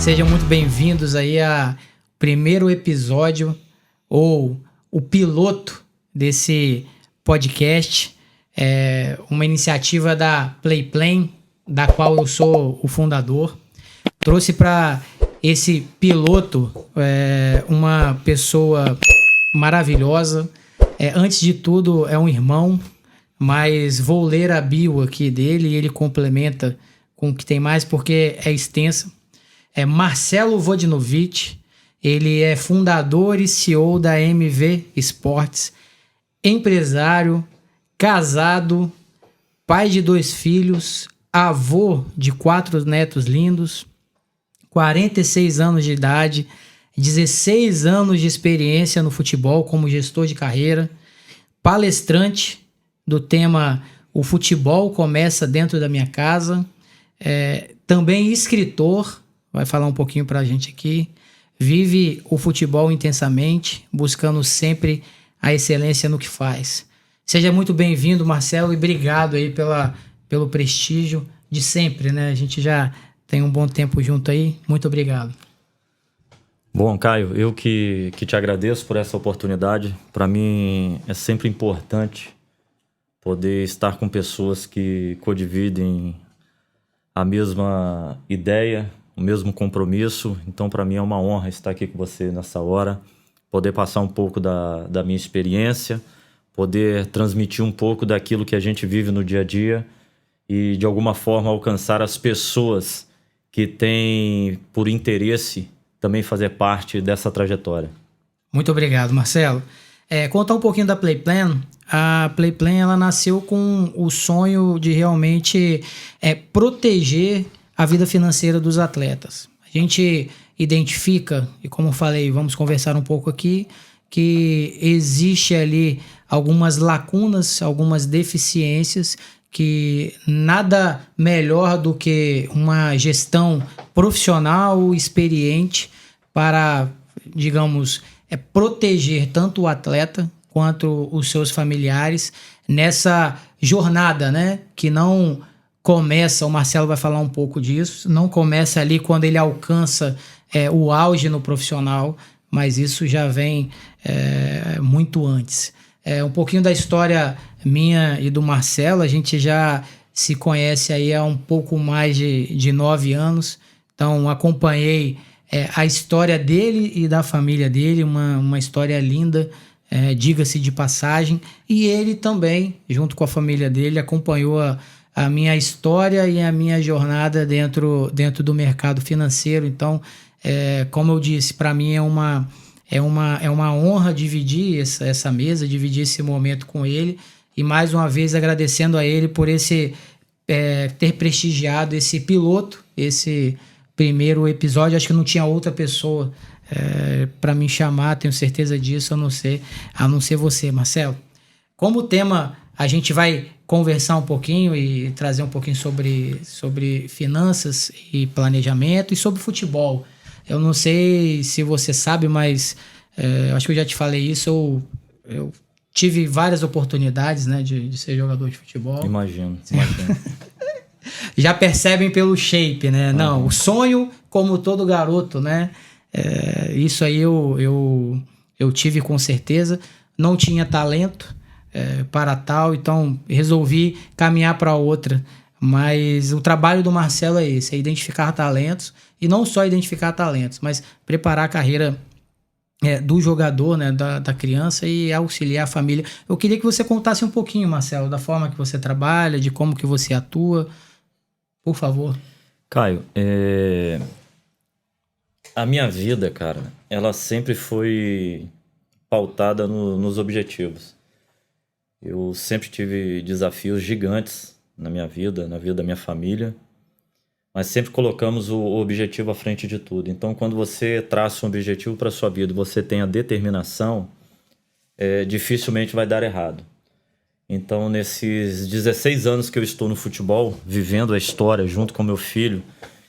Sejam muito bem-vindos aí ao primeiro episódio, ou o piloto desse podcast. É uma iniciativa da Playplan, da qual eu sou o fundador. Trouxe para esse piloto uma pessoa maravilhosa. Antes de tudo, é um irmão, mas vou ler a bio aqui dele e ele complementa com o que tem mais, porque é extensa. É Marcelo Vodinovic, ele é fundador e CEO da MV Esportes, empresário, casado, pai de 2 filhos, avô de 4 netos lindos, 46 anos de idade, 16 anos de experiência no futebol como gestor de carreira, palestrante do tema O Futebol Começa Dentro da Minha Casa, também escritor, vai falar um pouquinho pra gente aqui, vive o futebol intensamente, buscando sempre a excelência no que faz. Seja muito bem-vindo, Marcelo, e obrigado aí pelo prestígio de sempre, né? A gente já tem um bom tempo junto aí, muito obrigado. Bom, Caio, eu que te agradeço por essa oportunidade. Para mim é sempre importante poder estar com pessoas que codividem a mesma ideia, o mesmo compromisso. Então, para mim é uma honra estar aqui com você nessa hora, poder passar um pouco da minha experiência, poder transmitir um pouco daquilo que a gente vive no dia a dia e, de alguma forma, alcançar as pessoas que têm por interesse também fazer parte dessa trajetória. Muito obrigado, Marcelo. Contar um pouquinho da Playplan. A Playplan, ela nasceu com o sonho de realmente proteger a vida financeira dos atletas. A gente identifica, e como eu falei, vamos conversar um pouco aqui, que existe ali algumas lacunas, algumas deficiências, que nada melhor do que uma gestão profissional, experiente, para, digamos, proteger tanto o atleta quanto os seus familiares nessa jornada, né? Que não começa, o Marcelo vai falar um pouco disso, não começa ali quando ele alcança o auge no profissional, mas isso já vem muito antes. Um pouquinho da história minha e do Marcelo, a gente já se conhece aí há um pouco mais de 9 anos, então acompanhei a história dele e da família dele, uma história linda, diga-se de passagem, e ele também, junto com a família dele, acompanhou a minha história e a minha jornada dentro do mercado financeiro. Então, como eu disse, para mim é uma honra dividir essa mesa, dividir esse momento com ele, e mais uma vez agradecendo a ele por ter prestigiado esse piloto, esse primeiro episódio. Acho que não tinha outra pessoa para me chamar, tenho certeza disso, a não ser você, Marcelo. Como tema, a gente vai conversar um pouquinho e trazer um pouquinho sobre finanças e planejamento e sobre futebol. Eu não sei se você sabe, mas acho que eu já te falei isso, eu tive várias oportunidades, né, de ser jogador de futebol. Imagino. Já percebem pelo shape, né? Não, o sonho, como todo garoto, né? Isso aí eu tive com certeza. Não tinha talento para tal, então resolvi caminhar para outra. Mas o trabalho do Marcelo é esse, é identificar talentos, e não só identificar talentos, mas preparar a carreira do jogador, né, da criança, e auxiliar a família. Eu queria que você contasse um pouquinho, Marcelo, da forma que você trabalha, de como que você atua. Por favor. Caio, a minha vida, cara, ela sempre foi pautada nos objetivos. Eu sempre tive desafios gigantes na minha vida, na vida da minha família, mas sempre colocamos o objetivo à frente de tudo. Então, quando você traça um objetivo para a sua vida, você tem a determinação, dificilmente vai dar errado. Então, nesses 16 anos que eu estou no futebol, vivendo a história junto com meu filho,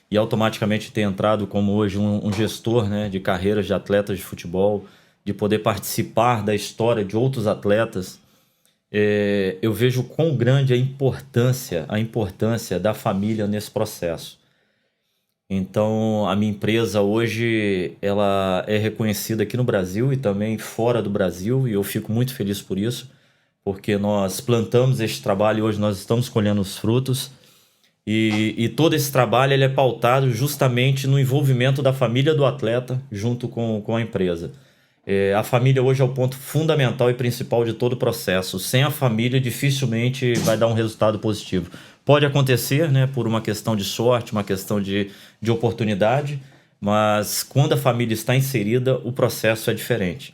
e automaticamente ter entrado como hoje um gestor, né, de carreiras de atletas de futebol, de poder participar da história de outros atletas, eu vejo quão grande a importância da família nesse processo. Então, a minha empresa hoje, ela é reconhecida aqui no Brasil e também fora do Brasil, e eu fico muito feliz por isso, porque nós plantamos este trabalho e hoje nós estamos colhendo os frutos. E todo esse trabalho ele é pautado justamente no envolvimento da família do atleta junto com a empresa. A família hoje é o ponto fundamental e principal de todo o processo. Sem a família, dificilmente vai dar um resultado positivo. Pode acontecer, né, por uma questão de sorte, uma questão de oportunidade, mas quando a família está inserida, o processo é diferente.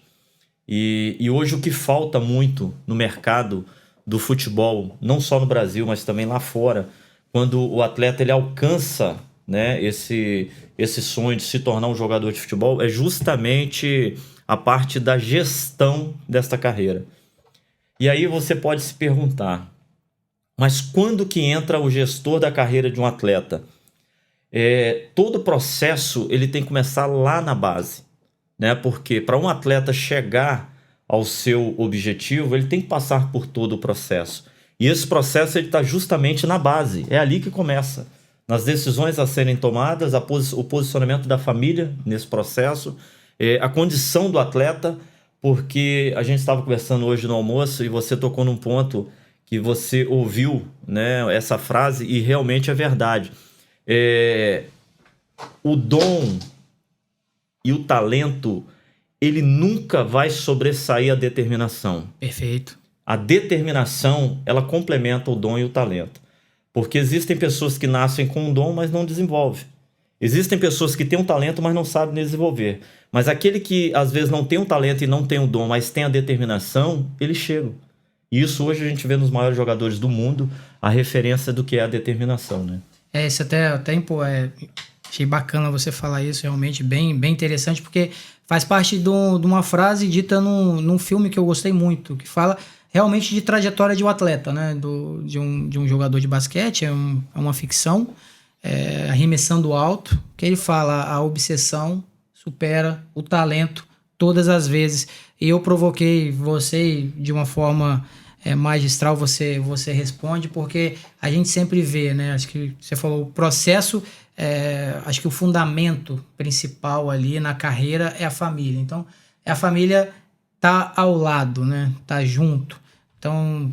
E hoje o que falta muito no mercado do futebol, não só no Brasil, mas também lá fora, quando o atleta ele alcança, né, esse sonho de se tornar um jogador de futebol, é justamente a parte da gestão desta carreira. E aí você pode se perguntar, mas quando que entra o gestor da carreira de um atleta? Todo o processo ele tem que começar lá na base, né? Porque para um atleta chegar ao seu objetivo, ele tem que passar por todo o processo. E esse processo está justamente na base, é ali que começa. Nas decisões a serem tomadas, o posicionamento da família nesse processo, a condição do atleta, porque a gente estava conversando hoje no almoço e você tocou num ponto que você ouviu, né, essa frase e realmente é verdade. O dom e o talento, ele nunca vai sobressair a determinação. Perfeito. A determinação, ela complementa o dom e o talento. Porque existem pessoas que nascem com um dom, mas não desenvolvem. Existem pessoas que têm um talento, mas não sabem desenvolver. Mas aquele que, às vezes, não tem um talento e não tem um dom, mas tem a determinação, ele chega. E isso hoje a gente vê nos maiores jogadores do mundo, a referência do que é a determinação, né? Isso até achei bacana você falar isso, realmente bem, bem interessante, porque faz parte de uma frase dita num filme que eu gostei muito, que fala realmente de trajetória de um atleta, né? De um jogador de basquete, é uma ficção, arremessando alto, que ele fala: a obsessão supera o talento todas as vezes. E eu provoquei você de uma forma magistral, você responde, porque a gente sempre vê, né? Acho que você falou o processo, acho que o fundamento principal ali na carreira é a família. Então, a família tá ao lado, né? Tá junto. Então,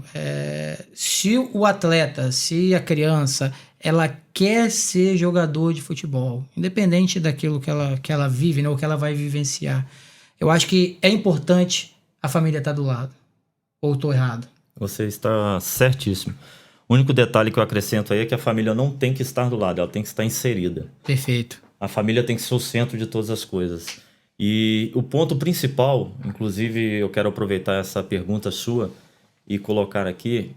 se o atleta, se a criança, ela quer ser jogador de futebol, independente daquilo que ela vive, né, ou que ela vai vivenciar, eu acho que é importante a família estar do lado. Ou estou errado? Você está certíssimo. O único detalhe que eu acrescento aí é que a família não tem que estar do lado, ela tem que estar inserida. Perfeito. A família tem que ser o centro de todas as coisas. E o ponto principal, inclusive eu quero aproveitar essa pergunta sua e colocar aqui,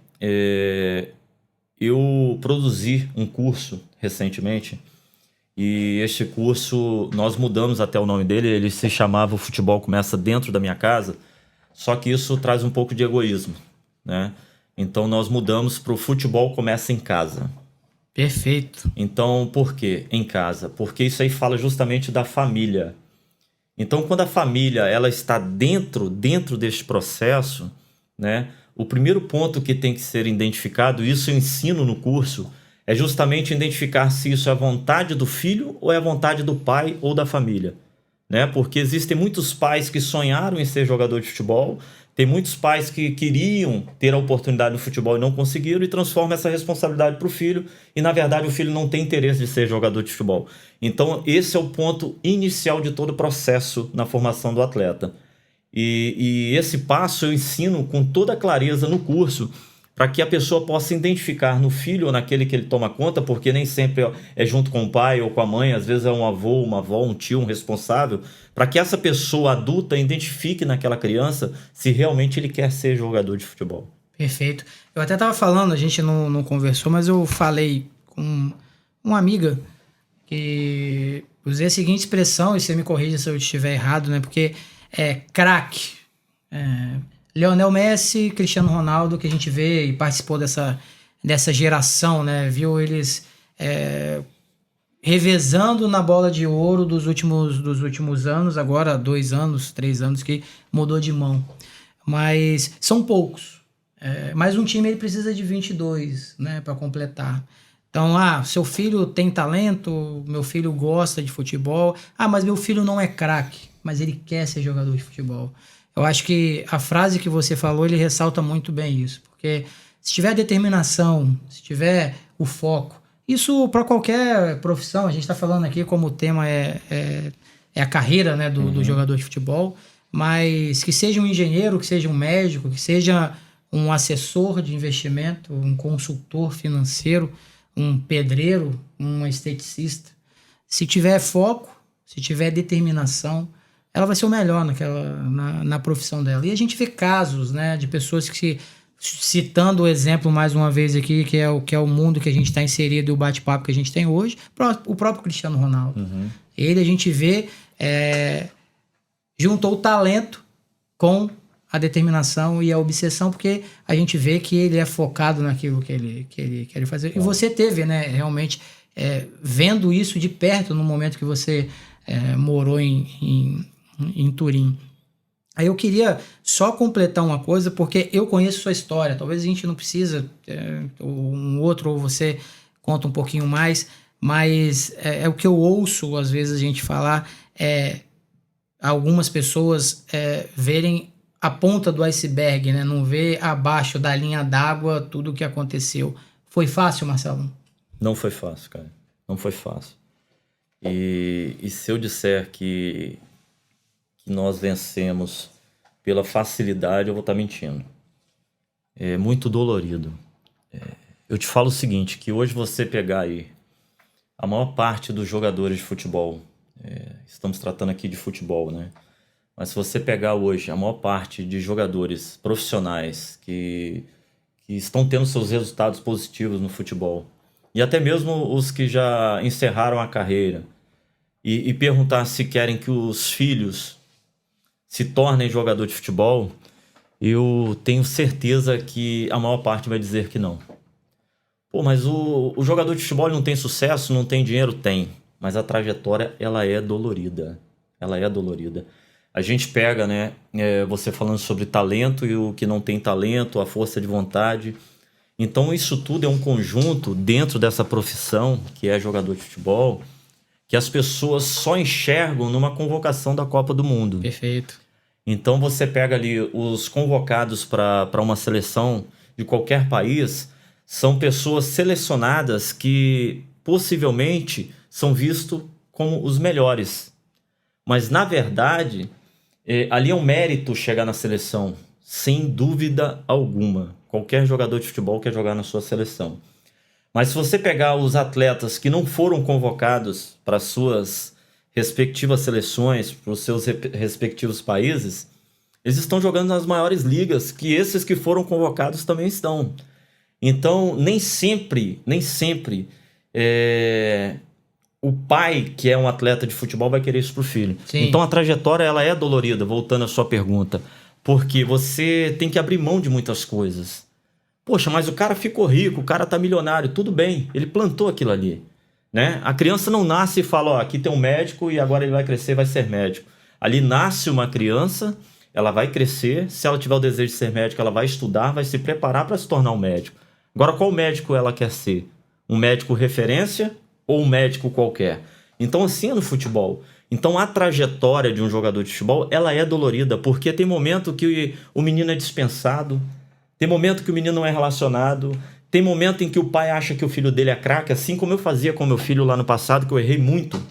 eu produzi um curso recentemente e este curso, nós mudamos até o nome dele, ele se chamava O Futebol Começa Dentro da Minha Casa, só que isso traz um pouco de egoísmo, né? Então nós mudamos para o Futebol Começa em Casa. Perfeito. Então, por quê? Em casa. Porque isso aí fala justamente da família. Então, quando a família ela está dentro deste processo, né? O primeiro ponto que tem que ser identificado, isso eu ensino no curso, é justamente identificar se isso é a vontade do filho ou é a vontade do pai ou da família, né? Porque existem muitos pais que sonharam em ser jogador de futebol, tem muitos pais que queriam ter a oportunidade no futebol e não conseguiram e transformam essa responsabilidade para o filho e, na verdade, o filho não tem interesse de ser jogador de futebol. Então, esse é o ponto inicial de todo o processo na formação do atleta. E esse passo eu ensino com toda clareza no curso para que a pessoa possa identificar no filho ou naquele que ele toma conta, porque nem sempre é junto com o pai ou com a mãe, às vezes é um avô, uma avó, um tio, um responsável, para que essa pessoa adulta identifique naquela criança se realmente ele quer ser jogador de futebol. Perfeito. Eu até estava falando, a gente não conversou, mas eu falei com uma amiga que usei a seguinte expressão, e você me corrija se eu estiver errado, né? Porque craque. Lionel Messi, Cristiano Ronaldo, que a gente vê e participou dessa geração, né? Viu eles revezando na bola de ouro dos últimos anos, agora 2 anos, 3 anos que mudou de mão. Mas são poucos. Mas um time ele precisa de 22, né, para completar. Então, seu filho tem talento, meu filho gosta de futebol. Mas meu filho não é craque, mas ele quer ser jogador de futebol. Eu acho que a frase que você falou, ele ressalta muito bem isso. Porque se tiver determinação, se tiver o foco, isso para qualquer profissão, a gente está falando aqui como o tema é a carreira, né, do jogador de futebol, mas que seja um engenheiro, que seja um médico, que seja um assessor de investimento, um consultor financeiro, um pedreiro, um esteticista. Se tiver foco, se tiver determinação, ela vai ser o melhor na profissão dela. E a gente vê casos, né, de pessoas que, citando o exemplo mais uma vez aqui, que é o mundo que a gente está inserido e o bate-papo que a gente tem hoje, o próprio Cristiano Ronaldo. Ele, a gente vê, juntou o talento com a determinação e a obsessão, porque a gente vê que ele é focado naquilo que ele quer fazer. E você teve, né, realmente, vendo isso de perto no momento que você morou em Turim. Aí eu queria só completar uma coisa, porque eu conheço sua história. Talvez a gente não precisa, ou você conta um pouquinho mais, mas é o que eu ouço, às vezes, a gente falar, algumas pessoas verem a ponta do iceberg, né? Não ver abaixo da linha d'água tudo o que aconteceu. Foi fácil, Marcelo? Não foi fácil, cara. Não foi fácil. E se eu disser que nós vencemos pela facilidade, eu vou estar mentindo. É muito dolorido. Eu te falo o seguinte, que hoje você pegar aí a maior parte dos jogadores de futebol, estamos tratando aqui de futebol, né? Mas se você pegar hoje a maior parte de jogadores profissionais que estão tendo seus resultados positivos no futebol, e até mesmo os que já encerraram a carreira, e perguntar se querem que os filhos se tornem jogador de futebol, eu tenho certeza que a maior parte vai dizer que não. Pô, mas o jogador de futebol não tem sucesso, não tem dinheiro? Tem. Mas a trajetória, ela é dolorida. Ela é dolorida. A gente pega, né, você falando sobre talento e o que não tem talento, a força de vontade. Então isso tudo é um conjunto dentro dessa profissão, que é jogador de futebol, que as pessoas só enxergam numa convocação da Copa do Mundo. Perfeito. Então você pega ali os convocados para uma seleção de qualquer país, são pessoas selecionadas que possivelmente são vistos como os melhores. Mas na verdade, ali é um mérito chegar na seleção, sem dúvida alguma. Qualquer jogador de futebol quer jogar na sua seleção. Mas se você pegar os atletas que não foram convocados para suas respectivas seleções, para os seus respectivos países, eles estão jogando nas maiores ligas, que esses que foram convocados também estão. Então, nem sempre o pai, que é um atleta de futebol, vai querer isso pro filho. Sim. Então, a trajetória, ela é dolorida, voltando à sua pergunta, porque você tem que abrir mão de muitas coisas. Poxa, mas o cara ficou rico, o cara tá milionário, tudo bem, ele plantou aquilo ali, né? A criança não nasce e fala, aqui tem um médico e agora ele vai crescer, vai ser médico. Ali nasce uma criança, ela vai crescer, se ela tiver o desejo de ser médico, ela vai estudar, vai se preparar para se tornar um médico. Agora, qual médico ela quer ser? Um médico referência ou um médico qualquer? Então, assim é no futebol. Então, a trajetória de um jogador de futebol, ela é dolorida, porque tem momento que o menino é dispensado, tem momento que o menino não é relacionado, tem momento em que o pai acha que o filho dele é craque, assim como eu fazia com meu filho lá no passado, que eu errei muito.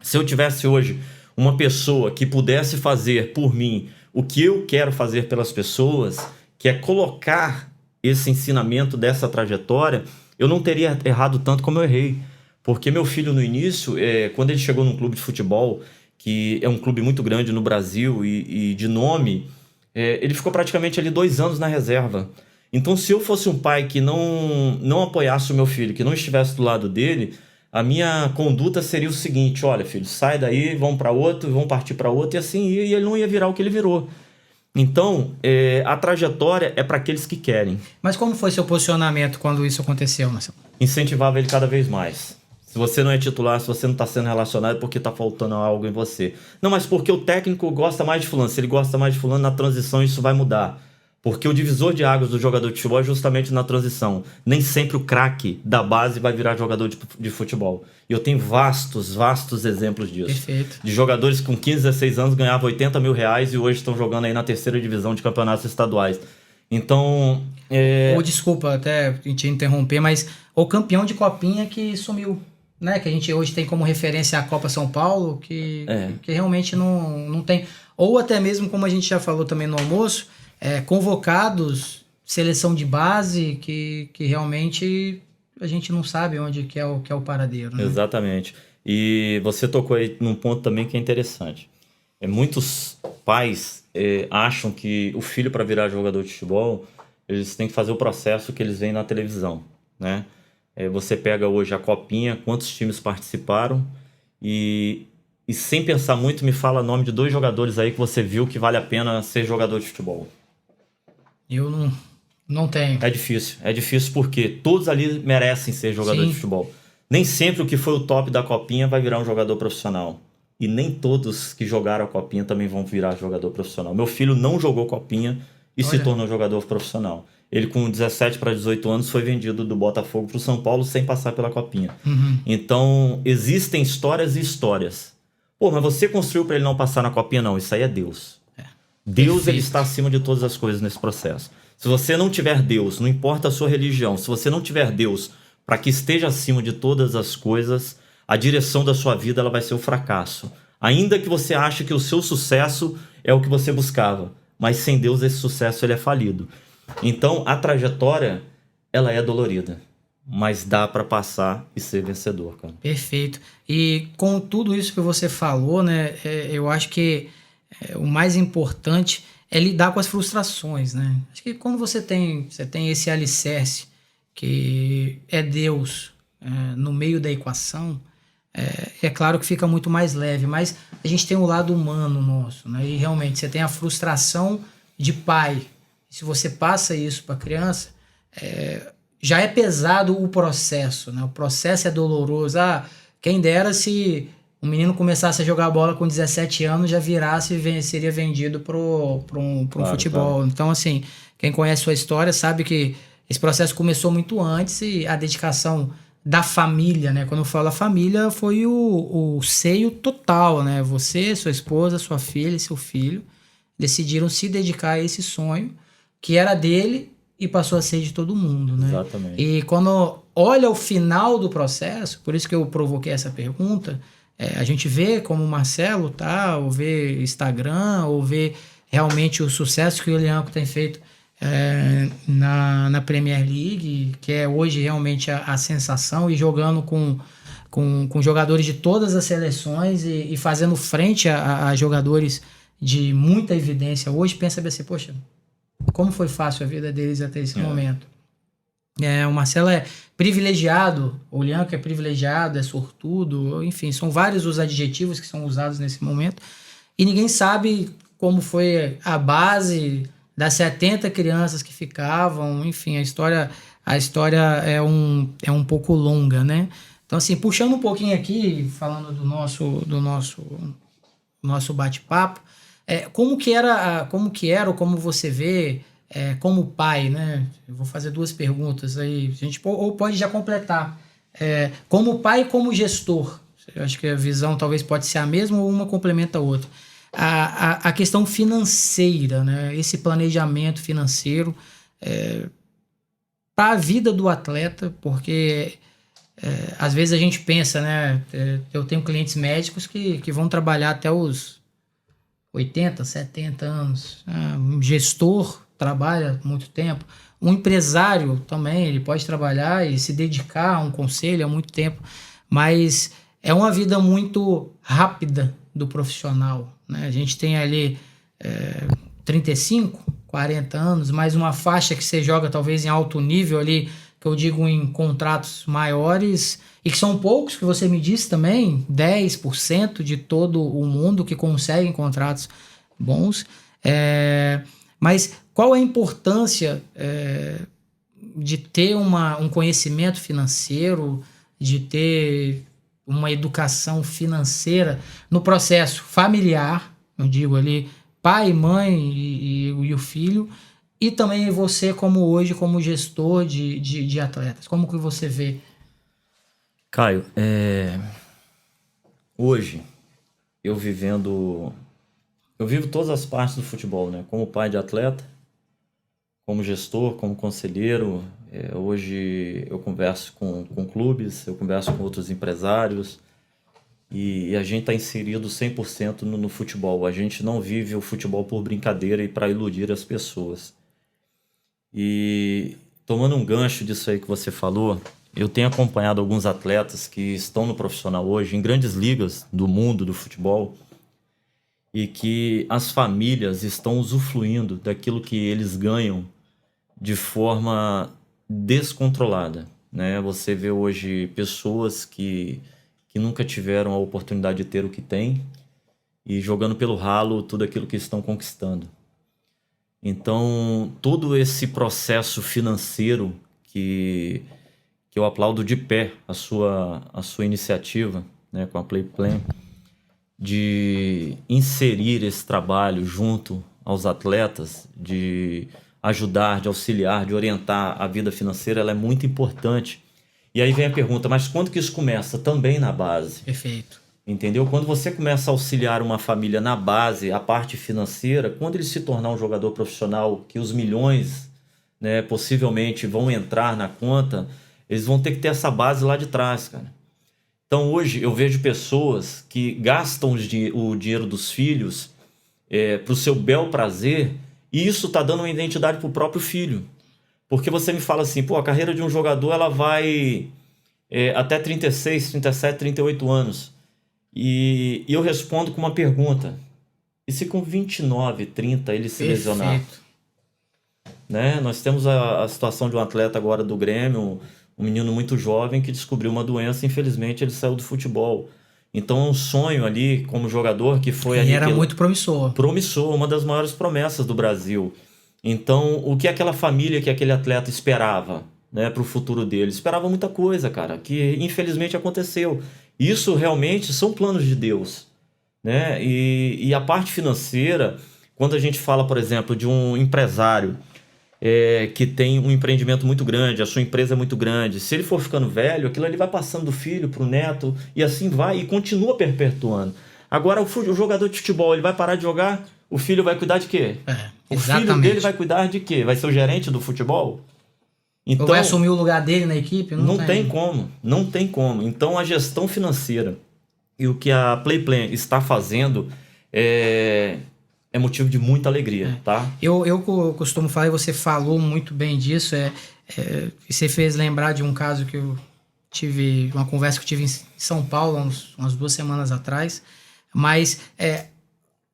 Se eu tivesse hoje uma pessoa que pudesse fazer por mim o que eu quero fazer pelas pessoas, que é colocar esse ensinamento dessa trajetória, eu não teria errado tanto como eu errei. Porque meu filho no início, quando ele chegou num clube de futebol, que é um clube muito grande no Brasil e de nome, ele ficou praticamente ali 2 anos na reserva. Então, se eu fosse um pai que não apoiasse o meu filho, que não estivesse do lado dele, a minha conduta seria o seguinte: olha, filho, sai daí, vamos para outro, vamos partir para outro, e assim ia, e ele não ia virar o que ele virou. Então, a trajetória é para aqueles que querem. Mas como foi seu posicionamento quando isso aconteceu, Marcelo? Incentivava ele cada vez mais. Se você não é titular, se você não está sendo relacionado, é porque está faltando algo em você. Não, mas porque o técnico gosta mais de fulano. Se ele gosta mais de fulano, na transição isso vai mudar. Porque o divisor de águas do jogador de futebol é justamente na transição. Nem sempre o craque da base vai virar jogador de futebol. E eu tenho vastos exemplos disso. Perfeito. De jogadores que com 15, 16 anos ganhavam 80 mil reais e hoje estão jogando aí na terceira divisão de campeonatos estaduais. Então... Ou desculpa até te interromper, mas o campeão de copinha que sumiu, né? Que a gente hoje tem como referência a Copa São Paulo, que realmente não tem... Ou até mesmo, como a gente já falou também no almoço, convocados, seleção de base, que realmente a gente não sabe onde que é o paradeiro. Né? Exatamente. E você tocou aí num ponto também que é interessante. Muitos pais acham que o filho, para virar jogador de futebol, eles têm que fazer o processo que eles veem na televisão, né? Você pega hoje a copinha, quantos times participaram e sem pensar muito me fala o nome de 2 jogadores aí que você viu que vale a pena ser jogador de futebol. Eu não tenho. É difícil porque todos ali merecem ser jogador de futebol. Nem sempre o que foi o top da copinha vai virar um jogador profissional. E nem todos que jogaram a copinha também vão virar jogador profissional. Meu filho não jogou copinha e se tornou jogador profissional. Ele com 17 para 18 anos foi vendido do Botafogo para o São Paulo sem passar pela copinha. Então existem histórias e histórias. Pô, mas você construiu para ele não passar na copinha? Não, isso aí é Deus. Deus, ele está acima de todas as coisas nesse processo. Se você não tiver Deus, não importa a sua religião, se você não tiver Deus para que esteja acima de todas as coisas, a direção da sua vida ela vai ser o fracasso. Ainda que você ache que o seu sucesso é o que você buscava, mas sem Deus esse sucesso ele é falido. Então a trajetória ela é dolorida, mas dá para passar e ser vencedor, cara. Perfeito. E com tudo isso que você falou, né, eu acho que o mais importante é lidar com as frustrações, né? Acho que quando você tem esse alicerce que é Deus no meio da equação, é claro que fica muito mais leve, mas a gente tem o lado humano nosso, né? E realmente você tem a frustração de pai. Se você passa isso para a criança, já é pesado o processo, né? O processo é doloroso. Quem dera se um menino começasse a jogar bola com 17 anos, já virasse e seria vendido para um futebol. Claro. Então, assim, quem conhece sua história sabe que esse processo começou muito antes e a dedicação da família, né? Quando eu falo a família, foi o seio total, né? Você, sua esposa, sua filha e seu filho decidiram se dedicar a esse sonho que era dele e passou a ser de todo mundo, né? Exatamente. E quando olha o final do processo, por isso que eu provoquei essa pergunta, a gente vê como o Marcelo tá, ou vê Instagram, ou vê realmente o sucesso que o Elianco tem feito na Premier League, que é hoje realmente a sensação, e jogando com jogadores de todas as seleções e fazendo frente a jogadores de muita evidência. Hoje pensa assim, poxa, como foi fácil a vida deles até esse momento. O Marcelo é privilegiado, o Elianco é privilegiado, é sortudo, enfim, são vários os adjetivos que são usados nesse momento, e ninguém sabe como foi a base das 70 crianças que ficavam, enfim, a história é um pouco longa, né? Então, assim, puxando um pouquinho aqui, falando do nosso bate-papo, como que era, ou como você vê, como pai, né? Eu vou fazer 2 perguntas aí, a gente ou pode já completar. Como pai e como gestor, eu acho que a visão talvez pode ser a mesma ou uma complementa a outra. A questão financeira, né? Esse planejamento financeiro para a vida do atleta, porque às vezes a gente pensa, né? Eu tenho clientes médicos que vão trabalhar até os 80, 70 anos. Um gestor trabalha muito tempo. Um empresário também, ele pode trabalhar e se dedicar a um conselho há muito tempo, mas é uma vida muito rápida do profissional, né? A gente tem ali 35, 40 anos, mais uma faixa que você joga talvez em alto nível ali, que eu digo em contratos maiores, e que são poucos, que você me disse também, 10% de todo o mundo que conseguem contratos bons. Mas qual a importância de ter um conhecimento financeiro, de ter uma educação financeira no processo familiar, eu digo ali, pai, mãe e o filho, E também você como hoje, como gestor de atletas, como que você vê? Caio, hoje eu vivendo. Eu vivo todas as partes do futebol, né? Como pai de atleta, como gestor, como conselheiro. Hoje eu converso com clubes, eu converso com outros empresários e a gente está inserido 100% no futebol. A gente não vive o futebol por brincadeira e para iludir as pessoas. E tomando um gancho disso aí que você falou, eu tenho acompanhado alguns atletas que estão no profissional hoje, em grandes ligas do mundo do futebol, e que as famílias estão usufruindo daquilo que eles ganham de forma descontrolada, né? Você vê hoje pessoas que nunca tiveram a oportunidade de ter o que têm e jogando pelo ralo tudo aquilo que estão conquistando. Então, todo esse processo financeiro que eu aplaudo de pé a sua iniciativa, né, com a Playplan, de inserir esse trabalho junto aos atletas, de ajudar, de auxiliar, de orientar a vida financeira, ela é muito importante. E aí vem a pergunta, mas quando que isso começa? Também na base. Perfeito. Entendeu? Quando você começa a auxiliar uma família na base, a parte financeira, quando ele se tornar um jogador profissional, que os milhões, né, possivelmente vão entrar na conta, eles vão ter que ter essa base lá de trás, cara. Então hoje eu vejo pessoas que gastam o dinheiro dos filhos para o seu bel prazer, e isso está dando uma identidade para o próprio filho. Porque você me fala assim, pô, a carreira de um jogador ela vai até 36, 37, 38 anos. E eu respondo com uma pergunta. E se com 29, 30 ele se lesionar? Né? Nós temos a situação de um atleta agora do Grêmio, um menino muito jovem que descobriu uma doença, infelizmente ele saiu do futebol. Então um sonho ali como jogador que foi... E era muito promissor. Promissor, uma das maiores promessas do Brasil. Então o que aquela família, que aquele atleta esperava, né, para o futuro dele? Esperava muita coisa, cara, que infelizmente aconteceu. Isso realmente são planos de Deus, né? E a parte financeira, quando a gente fala, por exemplo, de um empresário que tem um empreendimento muito grande, a sua empresa é muito grande, se ele for ficando velho, aquilo ali vai passando do filho para o neto e assim vai e continua perpetuando. Agora o jogador de futebol, ele vai parar de jogar, o filho vai cuidar de quê? O filho dele vai cuidar de quê? Vai ser o gerente do futebol? Então, ou vai assumir o lugar dele na equipe? Não tem como, não tem como. Então a gestão financeira e o que a Playplan está fazendo é motivo de muita alegria, tá? Eu costumo falar, e você falou muito bem disso, você fez lembrar de um caso que eu tive, uma conversa que eu tive em São Paulo umas 2 semanas atrás, mas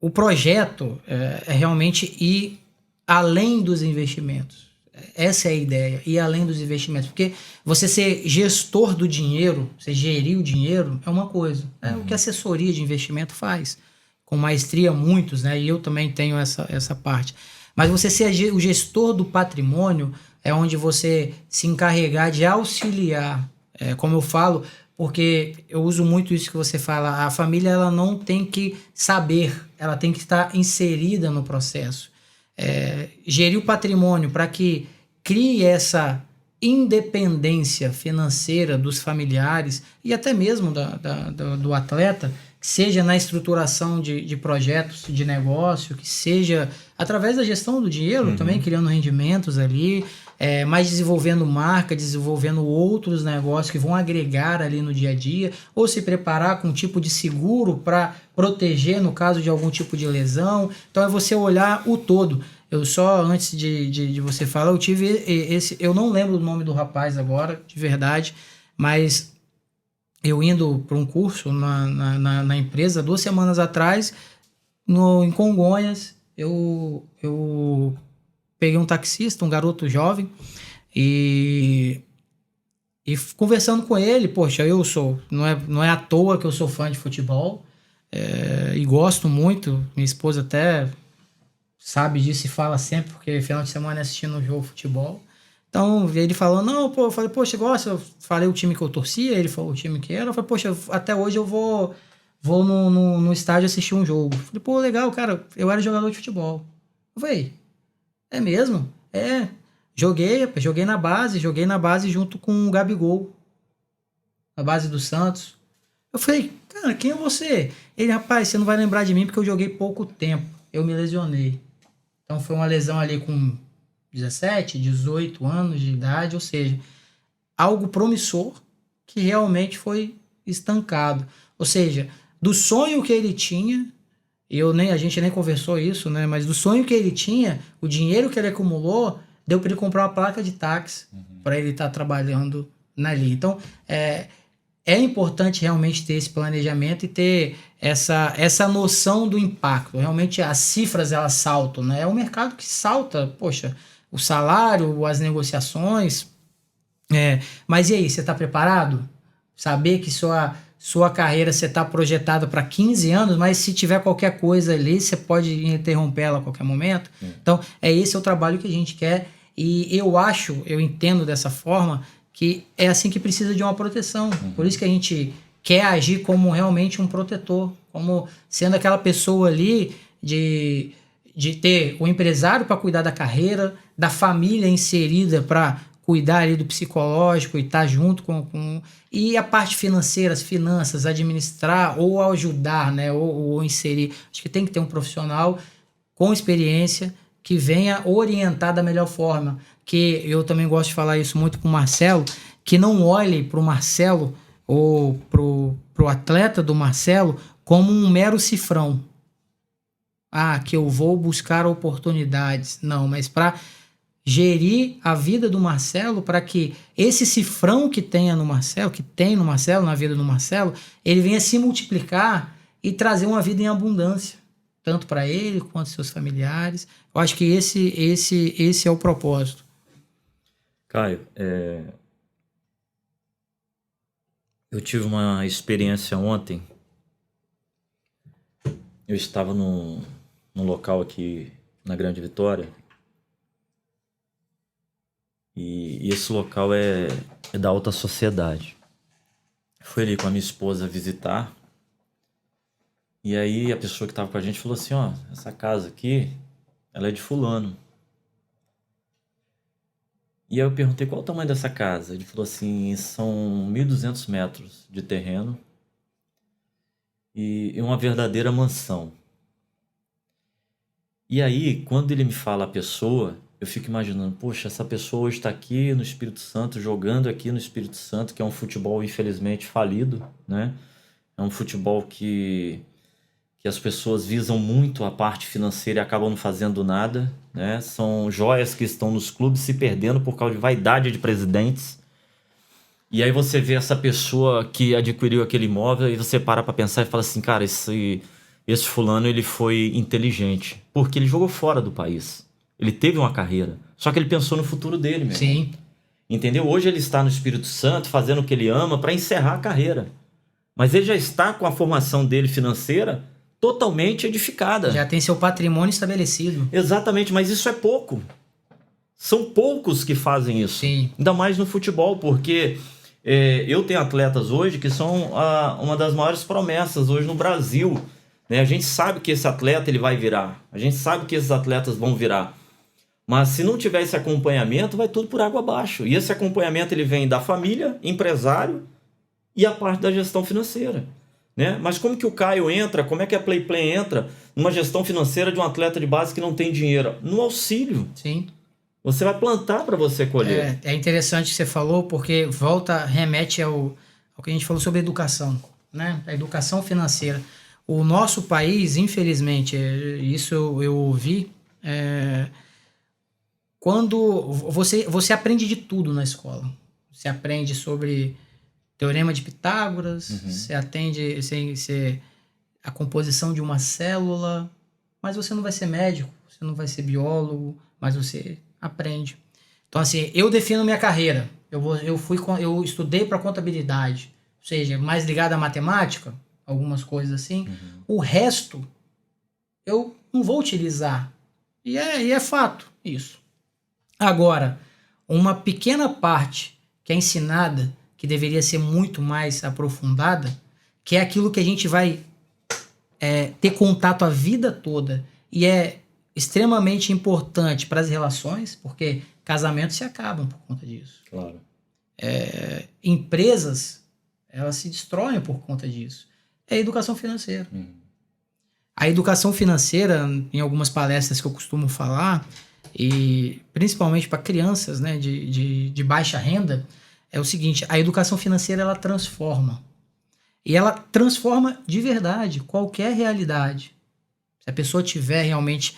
o projeto é realmente ir além dos investimentos. Essa é a ideia, ir além dos investimentos. Porque você ser gestor do dinheiro, você gerir o dinheiro, é uma coisa. É o que a assessoria de investimento faz. Com maestria, muitos, né? E eu também tenho essa parte. Mas você ser o gestor do patrimônio é onde você se encarregar de auxiliar. Como eu falo, porque eu uso muito isso que você fala, a família ela não tem que saber, ela tem que estar inserida no processo. Gerir o patrimônio para que crie essa independência financeira dos familiares e até mesmo do atleta, que seja na estruturação de projetos de negócio, que seja através da gestão do dinheiro, também criando rendimentos ali, mas desenvolvendo marca, desenvolvendo outros negócios que vão agregar ali no dia a dia, ou se preparar com um tipo de seguro para proteger no caso de algum tipo de lesão. Então é você olhar o todo. Eu só, antes de você falar, eu tive eu não lembro o nome do rapaz agora, de verdade, mas eu indo para um curso na empresa 2 semanas atrás, em Congonhas, eu peguei um taxista, um garoto jovem, e conversando com ele, poxa, não é à toa que eu sou fã de futebol, e gosto muito, minha esposa até sabe disso e fala sempre, porque final de semana assistindo um jogo de futebol. Então, ele falou, não, pô, eu falei, poxa, gosta? Eu falei o time que eu torcia, ele falou o time que era. Eu falei, poxa, até hoje eu vou no estádio assistir um jogo. Eu falei, pô, legal, cara, eu era jogador de futebol. Eu falei, É mesmo? É. Joguei na base junto com o Gabigol, na base do Santos. Eu falei, cara, quem é você? Ele, rapaz, você não vai lembrar de mim porque eu joguei pouco tempo. Eu me lesionei. Então foi uma lesão ali com 17, 18 anos de idade, ou seja, algo promissor que realmente foi estancado. Ou seja, do sonho que ele tinha, a gente nem conversou isso, né? Mas do sonho que ele tinha, o dinheiro que ele acumulou, deu para ele comprar uma placa de táxi para ele estar trabalhando ali. Então, é importante realmente ter esse planejamento e ter essa noção do impacto. Realmente as cifras elas saltam, né? É um mercado que salta, poxa, o salário, as negociações. Mas e aí, você está preparado? Saber que sua carreira você está projetado para 15 anos, mas se tiver qualquer coisa ali, você pode interromper ela a qualquer momento. Então, esse é o trabalho que a gente quer. E eu entendo dessa forma que é assim que precisa de uma proteção. Por isso que a gente quer agir como realmente um protetor, como sendo aquela pessoa ali de ter o empresário para cuidar da carreira, da família inserida para cuidar ali do psicológico e estar junto e a parte financeira, as finanças, administrar ou ajudar, né, ou inserir. Acho que tem que ter um profissional com experiência que venha orientar da melhor forma. Que eu também gosto de falar isso muito com o Marcelo, que não olhe para o Marcelo ou pro atleta do Marcelo como um mero cifrão. Que eu vou buscar oportunidades. Não, mas para gerir a vida do Marcelo, para que esse cifrão que tem no Marcelo, na vida do Marcelo, ele venha se multiplicar e trazer uma vida em abundância, tanto para ele quanto seus familiares. Eu acho que esse é o propósito. Caio, eu tive uma experiência ontem. Eu estava num local aqui na Grande Vitória. E esse local é da alta sociedade. Fui ali com a minha esposa visitar. E aí a pessoa que estava com a gente falou assim, essa casa aqui, ela é de fulano. E aí eu perguntei qual o tamanho dessa casa. Ele falou assim, são 1.200 metros de terreno e uma verdadeira mansão. E aí, quando ele me fala a pessoa, eu fico imaginando, poxa, essa pessoa hoje está aqui no Espírito Santo, jogando aqui no Espírito Santo, que é um futebol infelizmente falido, né? É um futebol que as pessoas visam muito a parte financeira e acabam não fazendo nada, né? São joias que estão nos clubes se perdendo por causa de vaidade de presidentes. E aí você vê essa pessoa que adquiriu aquele imóvel e você para pensar e fala assim, cara, esse fulano ele foi inteligente, porque ele jogou fora do país. Ele teve uma carreira, só que ele pensou no futuro dele mesmo. Sim. Entendeu? Hoje ele está no Espírito Santo fazendo o que ele ama para encerrar a carreira. Mas ele já está com a formação dele financeira totalmente edificada. Já tem seu patrimônio estabelecido. Exatamente, mas isso é pouco. São poucos que fazem isso. Sim. Ainda mais no futebol, porque eu tenho atletas hoje que são uma das maiores promessas hoje no Brasil. Né? A gente sabe que esse atleta ele vai virar. A gente sabe que esses atletas vão virar. Mas se não tiver esse acompanhamento, vai tudo por água abaixo. E esse acompanhamento ele vem da família, empresário e a parte da gestão financeira. Né? Mas como que o Caio entra, como é que a PlayPlan entra numa gestão financeira de um atleta de base que não tem dinheiro? No auxílio. Sim. Você vai plantar para você colher. É interessante o que você falou, porque remete ao que a gente falou sobre educação, né? A educação financeira. O nosso país, infelizmente, isso eu ouvi, quando você aprende de tudo na escola. Você aprende sobre Teorema de Pitágoras, você atende a composição de uma célula, mas você não vai ser médico, você não vai ser biólogo, mas você aprende. Então, assim, eu defino minha carreira. Eu estudei para contabilidade, ou seja, mais ligado à matemática, algumas coisas assim. O resto, eu não vou utilizar. E é fato isso. Agora, uma pequena parte que é ensinada, que deveria ser muito mais aprofundada, que é aquilo que a gente vai ter contato a vida toda, e é extremamente importante para as relações, porque casamentos se acabam por conta disso. Claro. Empresas, elas se destroem por conta disso. É a educação financeira. A educação financeira, em algumas palestras que eu costumo falar, e principalmente para crianças, né, de baixa renda, é o seguinte: a educação financeira ela transforma. E ela transforma de verdade qualquer realidade. Se a pessoa tiver realmente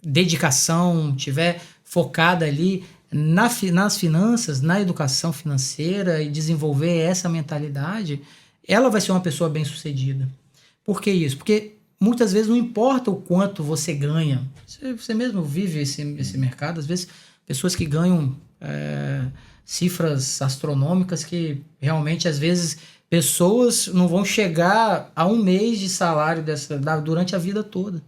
dedicação, tiver focada ali nas finanças, na educação financeira e desenvolver essa mentalidade, ela vai ser uma pessoa bem-sucedida. Por que isso? Porque muitas vezes não importa o quanto você ganha. Você mesmo vive esse mercado. Às vezes, pessoas que ganham cifras astronômicas que realmente, às vezes, pessoas não vão chegar a um mês de salário durante a vida toda.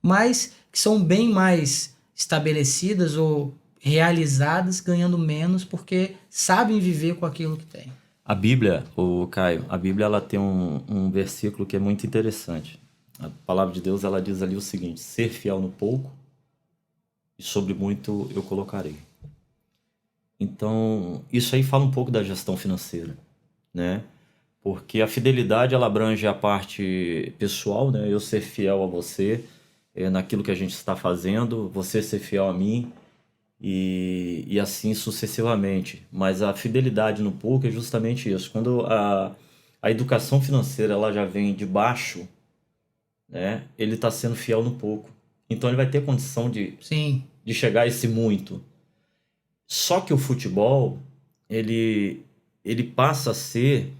Mas que são bem mais estabelecidas ou realizadas, ganhando menos, porque sabem viver com aquilo que têm. A Bíblia, Caio, a Bíblia ela tem um versículo que é muito interessante. A palavra de Deus ela diz ali o seguinte: ser fiel no pouco e sobre muito eu colocarei. Então, isso aí fala um pouco da gestão financeira, né? Porque a fidelidade ela abrange a parte pessoal, né? Eu ser fiel a você naquilo que a gente está fazendo, você ser fiel a mim e assim sucessivamente. Mas a fidelidade no pouco é justamente isso. Quando a educação financeira ela já vem de baixo, né? Ele está sendo fiel no pouco. Então ele vai ter condição de chegar a esse muito. Só que o futebol ele passa a ser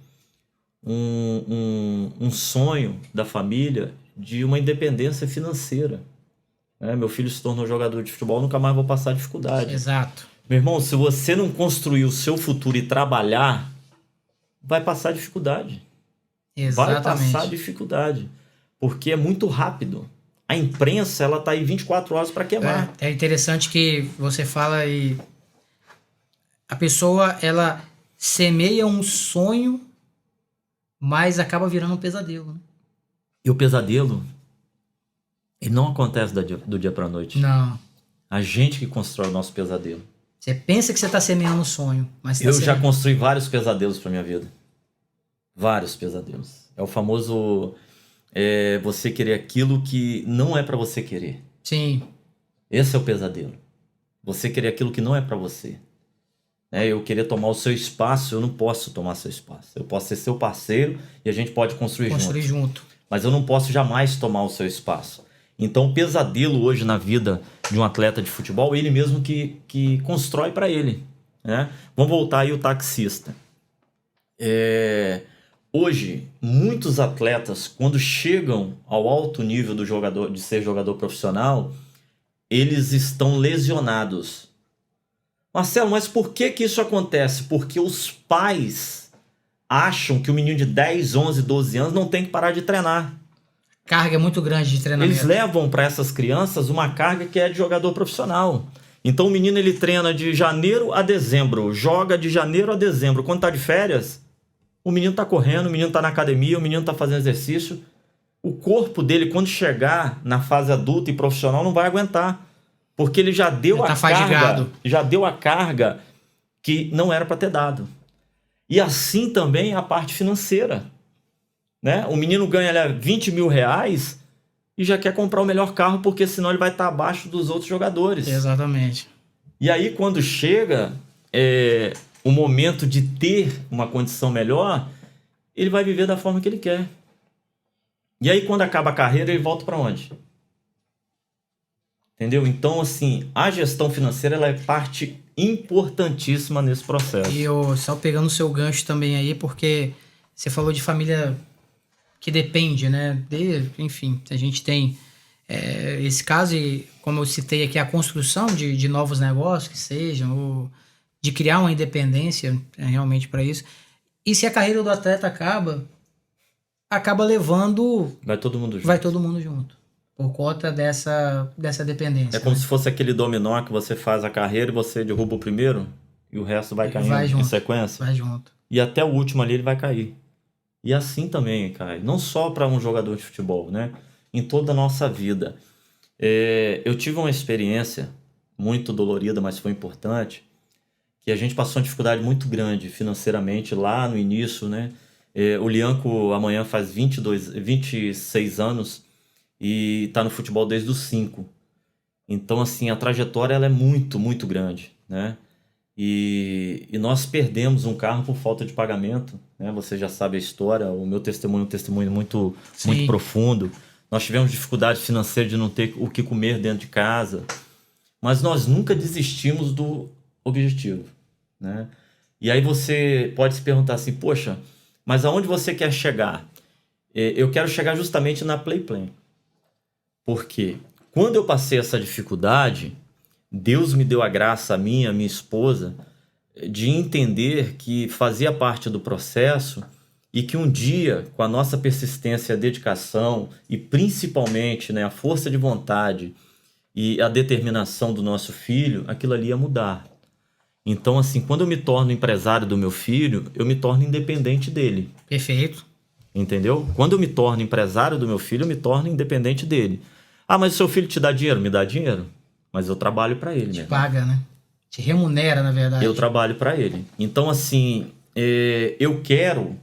um sonho da família de uma independência financeira. Meu filho se tornou jogador de futebol, nunca mais vou passar dificuldade. Exato. Meu irmão, se você não construir o seu futuro e trabalhar, vai passar dificuldade. Exatamente. Vai passar dificuldade. Porque é muito rápido. A imprensa, ela tá aí 24 horas para queimar. É interessante que você fala e a pessoa, ela semeia um sonho, mas acaba virando um pesadelo. Né? E o pesadelo, ele não acontece do dia para noite. Não. A gente que constrói o nosso pesadelo. Você pensa que você está semeando um sonho, mas você Eu já construí vários pesadelos para minha vida. Vários pesadelos. É o famoso você querer aquilo que não é para você querer. Sim. Esse é o pesadelo. Você querer aquilo que não é para você. Eu querer tomar o seu espaço, eu não posso tomar seu espaço. Eu posso ser seu parceiro e a gente pode construir junto. Mas eu não posso jamais tomar o seu espaço. Então o pesadelo hoje na vida de um atleta de futebol, ele mesmo que constrói para ele. Né? Vamos voltar aí o taxista. Hoje, muitos atletas, quando chegam ao alto nível de ser jogador profissional, eles estão lesionados. Marcelo, mas por que isso acontece? Porque os pais acham que o menino de 10, 11, 12 anos não tem que parar de treinar. Carga é muito grande de treinamento. Eles levam para essas crianças uma carga que é de jogador profissional. Então o menino ele treina de janeiro a dezembro, joga de janeiro a dezembro. Quando tá de férias, o menino tá correndo, o menino tá na academia, o menino tá fazendo exercício. O corpo dele, quando chegar na fase adulta e profissional, não vai aguentar. Porque ele já deu a carga que não era para ter dado. E assim também a parte financeira. Né? O menino ganha 20 mil reais e já quer comprar o melhor carro porque senão ele vai estar abaixo dos outros jogadores. Exatamente. E aí quando chega o momento de ter uma condição melhor, ele vai viver da forma que ele quer. E aí quando acaba a carreira, ele volta para onde? Entendeu? Então, assim, a gestão financeira ela é parte importantíssima nesse processo. E eu só pegando o seu gancho também aí, porque você falou de família que depende, né? Enfim, a gente tem esse caso e, como eu citei aqui, a construção de novos negócios que sejam, ou de criar uma independência realmente para isso. E se a carreira do atleta acaba levando... Vai todo mundo junto. Vai todo mundo junto. Por conta dessa dependência. É como se fosse aquele dominó que você faz a carreira e você derruba o primeiro e o resto vai caindo em sequência. Vai junto. E até o último ali ele vai cair. E assim também cai. Não só para um jogador de futebol, né? Em toda a nossa vida. Eu tive uma experiência muito dolorida, mas foi importante, que a gente passou uma dificuldade muito grande financeiramente lá no início, né? O Lianco amanhã faz 26 anos e está no futebol desde os 5. Então, assim, a trajetória ela é muito, muito grande, né? E nós perdemos um carro por falta de pagamento, né? Você já sabe a história, o meu testemunho é um testemunho muito, muito profundo. Nós tivemos dificuldade financeira de não ter o que comer dentro de casa, mas nós nunca desistimos do objetivo, né? E aí você pode se perguntar assim, poxa, mas aonde você quer chegar? Eu quero chegar justamente na Playplan. Por quê? Quando eu passei essa dificuldade, Deus me deu a graça, a minha esposa, de entender que fazia parte do processo e que um dia, com a nossa persistência, a dedicação e principalmente, né, a força de vontade e a determinação do nosso filho, aquilo ali ia mudar. Então, assim, quando eu me torno empresário do meu filho, eu me torno independente dele. Perfeito. Entendeu? Quando eu me torno empresário do meu filho, eu me torno independente dele. Ah, mas o seu filho te dá dinheiro? Me dá dinheiro. Mas eu trabalho para ele. Te paga, né? Te remunera, na verdade. Eu trabalho para ele. Então, assim, eu quero,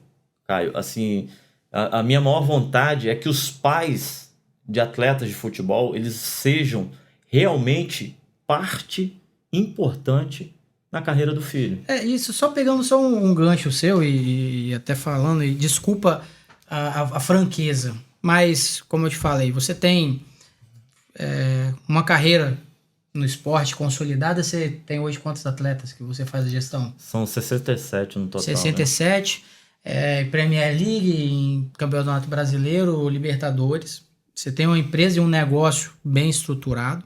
Caio, assim, a minha maior vontade é que os pais de atletas de futebol, eles sejam realmente parte importante na carreira do filho. Isso, só pegando só um gancho seu e até falando, e desculpa a franqueza, mas, como eu te falei, você tem uma carreira no esporte consolidada. Você tem hoje quantos atletas que você faz a gestão? São 67 no total. 67, né? Premier League, em Campeonato Brasileiro, Libertadores. Você tem uma empresa e um negócio bem estruturado.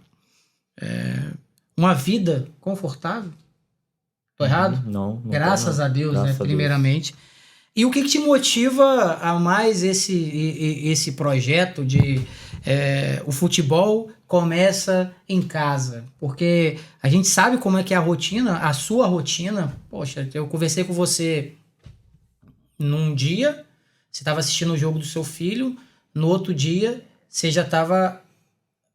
Uma vida confortável. Tô errado? Não. Graças a Deus, Graças né? a Deus. Primeiramente. E o que te motiva a mais esse projeto de o futebol começa em casa? Porque a gente sabe como é que é a rotina, a sua rotina. Poxa, eu conversei com você num dia, você estava assistindo o jogo do seu filho, no outro dia você já estava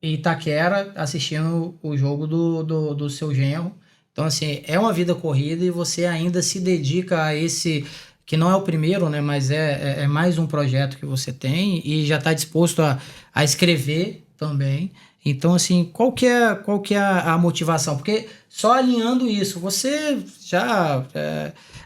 em Itaquera assistindo o jogo do seu genro. Então, assim, é uma vida corrida e você ainda se dedica a esse, que não é o primeiro, né? Mas é mais um projeto que você tem e já está disposto a escrever também. Então, assim, qual que é a motivação? Porque só alinhando isso, você já,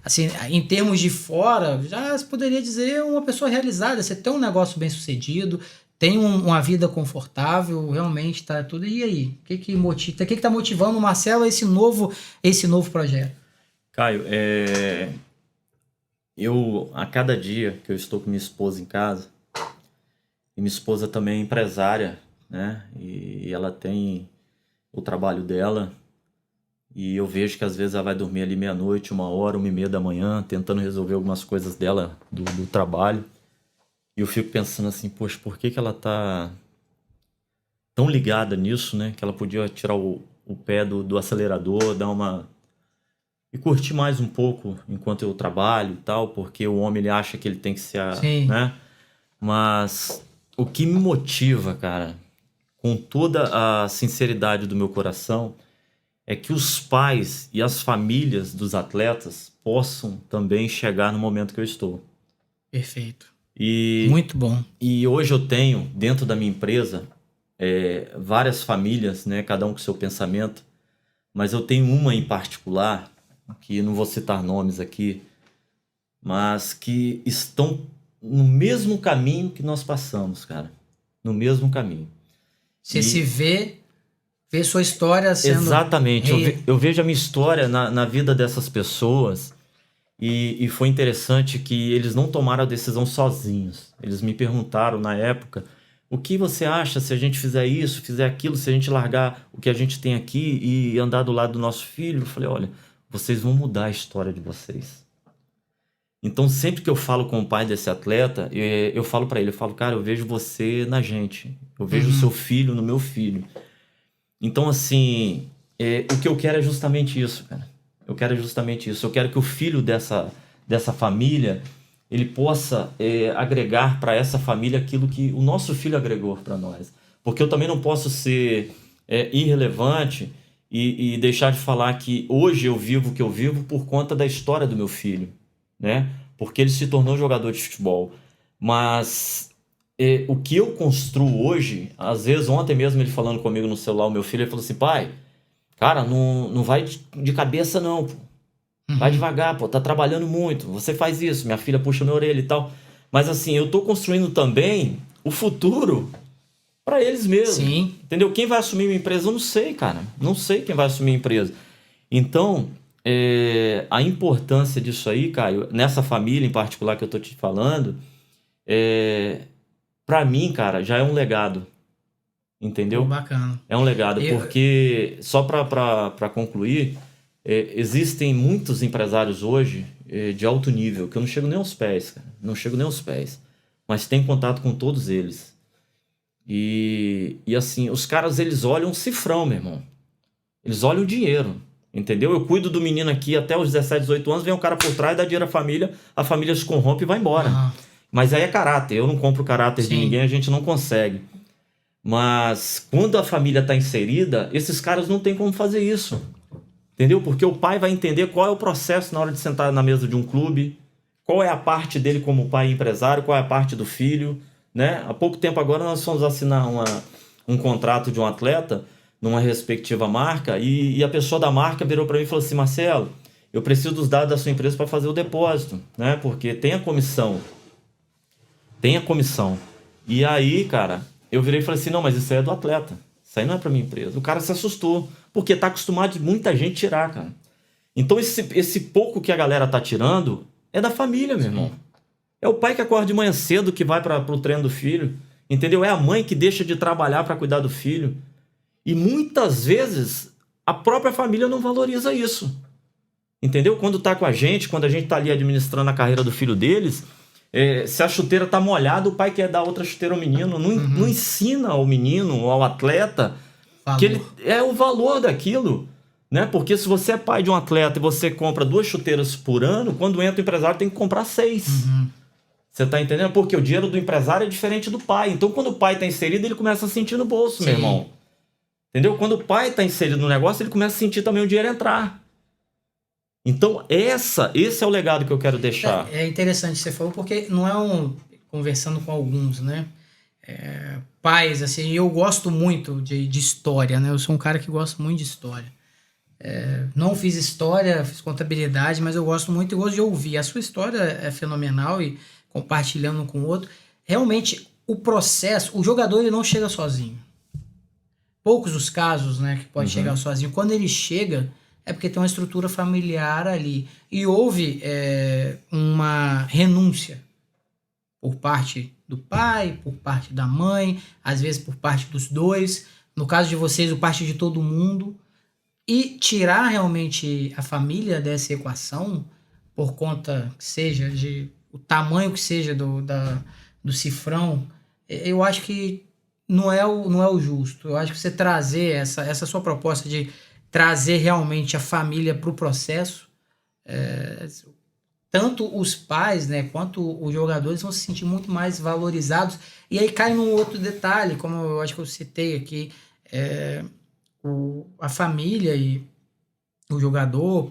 assim, em termos de fora, já se poderia dizer uma pessoa realizada. Você tem um negócio bem sucedido, tem uma vida confortável, realmente tá tudo. E aí? O que tá motivando o Marcelo a esse novo projeto? Caio, eu, a cada dia que eu estou com minha esposa em casa, e minha esposa também é empresária, né? E ela tem o trabalho dela, e eu vejo que às vezes ela vai dormir ali meia-noite, 1h, 1h30 da manhã, tentando resolver algumas coisas dela do trabalho. E eu fico pensando assim, poxa, por que ela tá tão ligada nisso, né? Que ela podia tirar o pé do acelerador, dar uma... e curtir mais um pouco enquanto eu trabalho e tal, porque o homem ele acha que ele tem que ser, né? Mas o que me motiva, cara, com toda a sinceridade do meu coração, é que os pais e as famílias dos atletas possam também chegar no momento que eu estou. Perfeito. Muito bom. E hoje eu tenho, dentro da minha empresa, várias famílias, né? Cada um com seu pensamento, mas eu tenho uma em particular, que não vou citar nomes aqui, mas que estão no mesmo caminho que nós passamos, cara. No mesmo caminho. Você se vê sua história sendo... Exatamente. Eu vejo a minha história na vida dessas pessoas e foi interessante que eles não tomaram a decisão sozinhos. Eles me perguntaram na época, o que você acha se a gente fizer isso, fizer aquilo, se a gente largar o que a gente tem aqui e andar do lado do nosso filho? Eu falei, olha, vocês vão mudar a história de vocês. Então, sempre que eu falo com o pai desse atleta, eu falo pra ele, eu falo, cara, eu vejo você na gente. Eu vejo o seu filho no meu filho. Então, assim, o que eu quero é justamente isso, cara. Eu quero justamente isso. Eu quero que o filho dessa família, ele possa agregar para essa família aquilo que o nosso filho agregou para nós. Porque eu também não posso ser irrelevante e deixar de falar que hoje eu vivo o que eu vivo por conta da história do meu filho, né? Porque ele se tornou jogador de futebol. Mas o que eu construo hoje, às vezes, ontem mesmo ele falando comigo no celular, o meu filho, ele falou assim, pai, cara, não vai de cabeça não, pô. Vai devagar, pô, tá trabalhando muito, você faz isso, minha filha puxa minha orelha e tal. Mas assim, eu tô construindo também o futuro para eles mesmos. Sim. Entendeu? Quem vai assumir minha empresa, eu não sei, cara. Não sei quem vai assumir a empresa. Então, a importância disso aí, Caio, nessa família em particular que eu tô te falando, para mim, cara, já é um legado. Entendeu? Bacana. É um legado, porque, só para concluir, existem muitos empresários hoje de alto nível, que eu não chego nem aos pés, cara. Não chego nem aos pés. Mas tenho contato com todos eles. E assim, os caras, eles olham o cifrão, meu irmão. Eles olham o dinheiro, entendeu? Eu cuido do menino aqui até os 17, 18 anos, vem um cara por trás, dá dinheiro à família se corrompe e vai embora. Mas aí é caráter, eu não compro o caráter de ninguém, a gente não consegue. Mas quando a família está inserida, esses caras não tem como fazer isso. Entendeu? Porque o pai vai entender qual é o processo na hora de sentar na mesa de um clube, qual é a parte dele como pai empresário, qual é a parte do filho, né? Há pouco tempo agora nós fomos assinar um contrato de um atleta numa respectiva marca e a pessoa da marca virou para mim e falou assim, Marcelo, eu preciso dos dados da sua empresa para fazer o depósito, né? Porque tem a comissão. Tem a comissão. E aí, cara, eu virei e falei assim, não, mas isso aí é do atleta. Isso aí não é pra minha empresa. O cara se assustou, porque tá acostumado de muita gente tirar, cara. Então esse pouco que a galera tá tirando é da família, meu irmão. É o pai que acorda de manhã cedo, que vai pro treino do filho, entendeu? É a mãe que deixa de trabalhar para cuidar do filho. E muitas vezes a própria família não valoriza isso. Entendeu? Quando tá com a gente, quando a gente tá ali administrando a carreira do filho deles, se a chuteira tá molhada, o pai quer dar outra chuteira ao menino. Não ensina ao menino, ao atleta, que ele é o valor daquilo. Né? Porque se você é pai de um atleta e você compra 2 chuteiras por ano, quando entra o empresário tem que comprar 6. Você tá entendendo? Porque o dinheiro do empresário é diferente do pai. Então quando o pai tá inserido, ele começa a sentir no bolso, meu irmão. Entendeu? Quando o pai tá inserido no negócio, ele começa a sentir também o dinheiro entrar. Então esse é o legado que eu quero deixar. É interessante você falou, porque não é conversando com alguns, né? Pais, assim, eu gosto muito de história, né? Eu sou um cara que gosta muito de história. Não fiz história, fiz contabilidade, mas eu gosto muito e gosto de ouvir. A sua história é fenomenal e compartilhando um com o outro. Realmente, o processo, o jogador ele não chega sozinho. Poucos os casos, né, que pode chegar sozinho. Quando ele chega, é porque tem uma estrutura familiar ali. E houve uma renúncia por parte do pai, por parte da mãe, às vezes por parte dos dois. No caso de vocês, por parte de todo mundo. E tirar realmente a família dessa equação, por conta que seja de o tamanho que seja do cifrão, eu acho que não é o justo. Eu acho que você trazer essa sua proposta de trazer realmente a família para o processo, tanto os pais, né, quanto os jogadores vão se sentir muito mais valorizados. E aí cai num outro detalhe, como eu acho que eu citei aqui, a família e o jogador,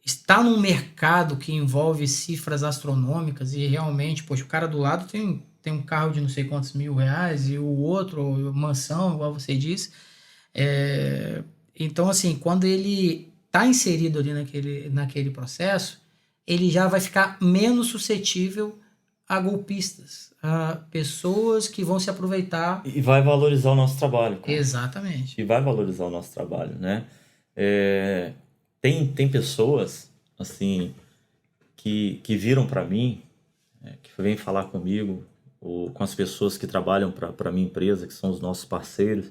está num mercado que envolve cifras astronômicas e realmente, poxa, o cara do lado tem um carro de não sei quantos R$1.000 e o outro, mansão, igual você disse. Então, assim, quando ele está inserido ali naquele processo, ele já vai ficar menos suscetível a golpistas, a pessoas que vão se aproveitar. E vai valorizar o nosso trabalho. Cara. Exatamente. E vai valorizar o nosso trabalho, né? Tem pessoas, assim, que viram para mim, que vêm falar comigo, ou com as pessoas que trabalham para a minha empresa, que são os nossos parceiros,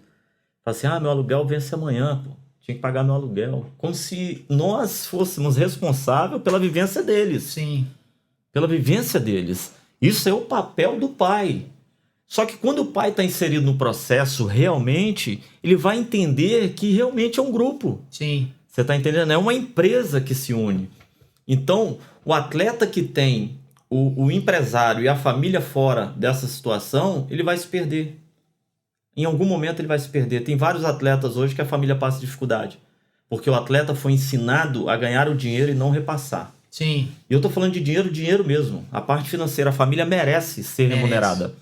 falam assim, meu aluguel vence amanhã, pô. Tinha que pagar meu aluguel. Como se nós fôssemos responsáveis pela vivência deles. Sim. Pela vivência deles. Isso é o papel do pai. Só que quando o pai está inserido no processo, realmente, ele vai entender que realmente é um grupo. Sim. Você está entendendo? É uma empresa que se une. Então, o atleta que tem o empresário e a família fora dessa situação, ele vai se perder. Em algum momento ele vai se perder. Tem vários atletas hoje que a família passa dificuldade. Porque o atleta foi ensinado a ganhar o dinheiro e não repassar. Sim. E eu tô falando de dinheiro, dinheiro mesmo. A parte financeira, a família merece ser remunerada.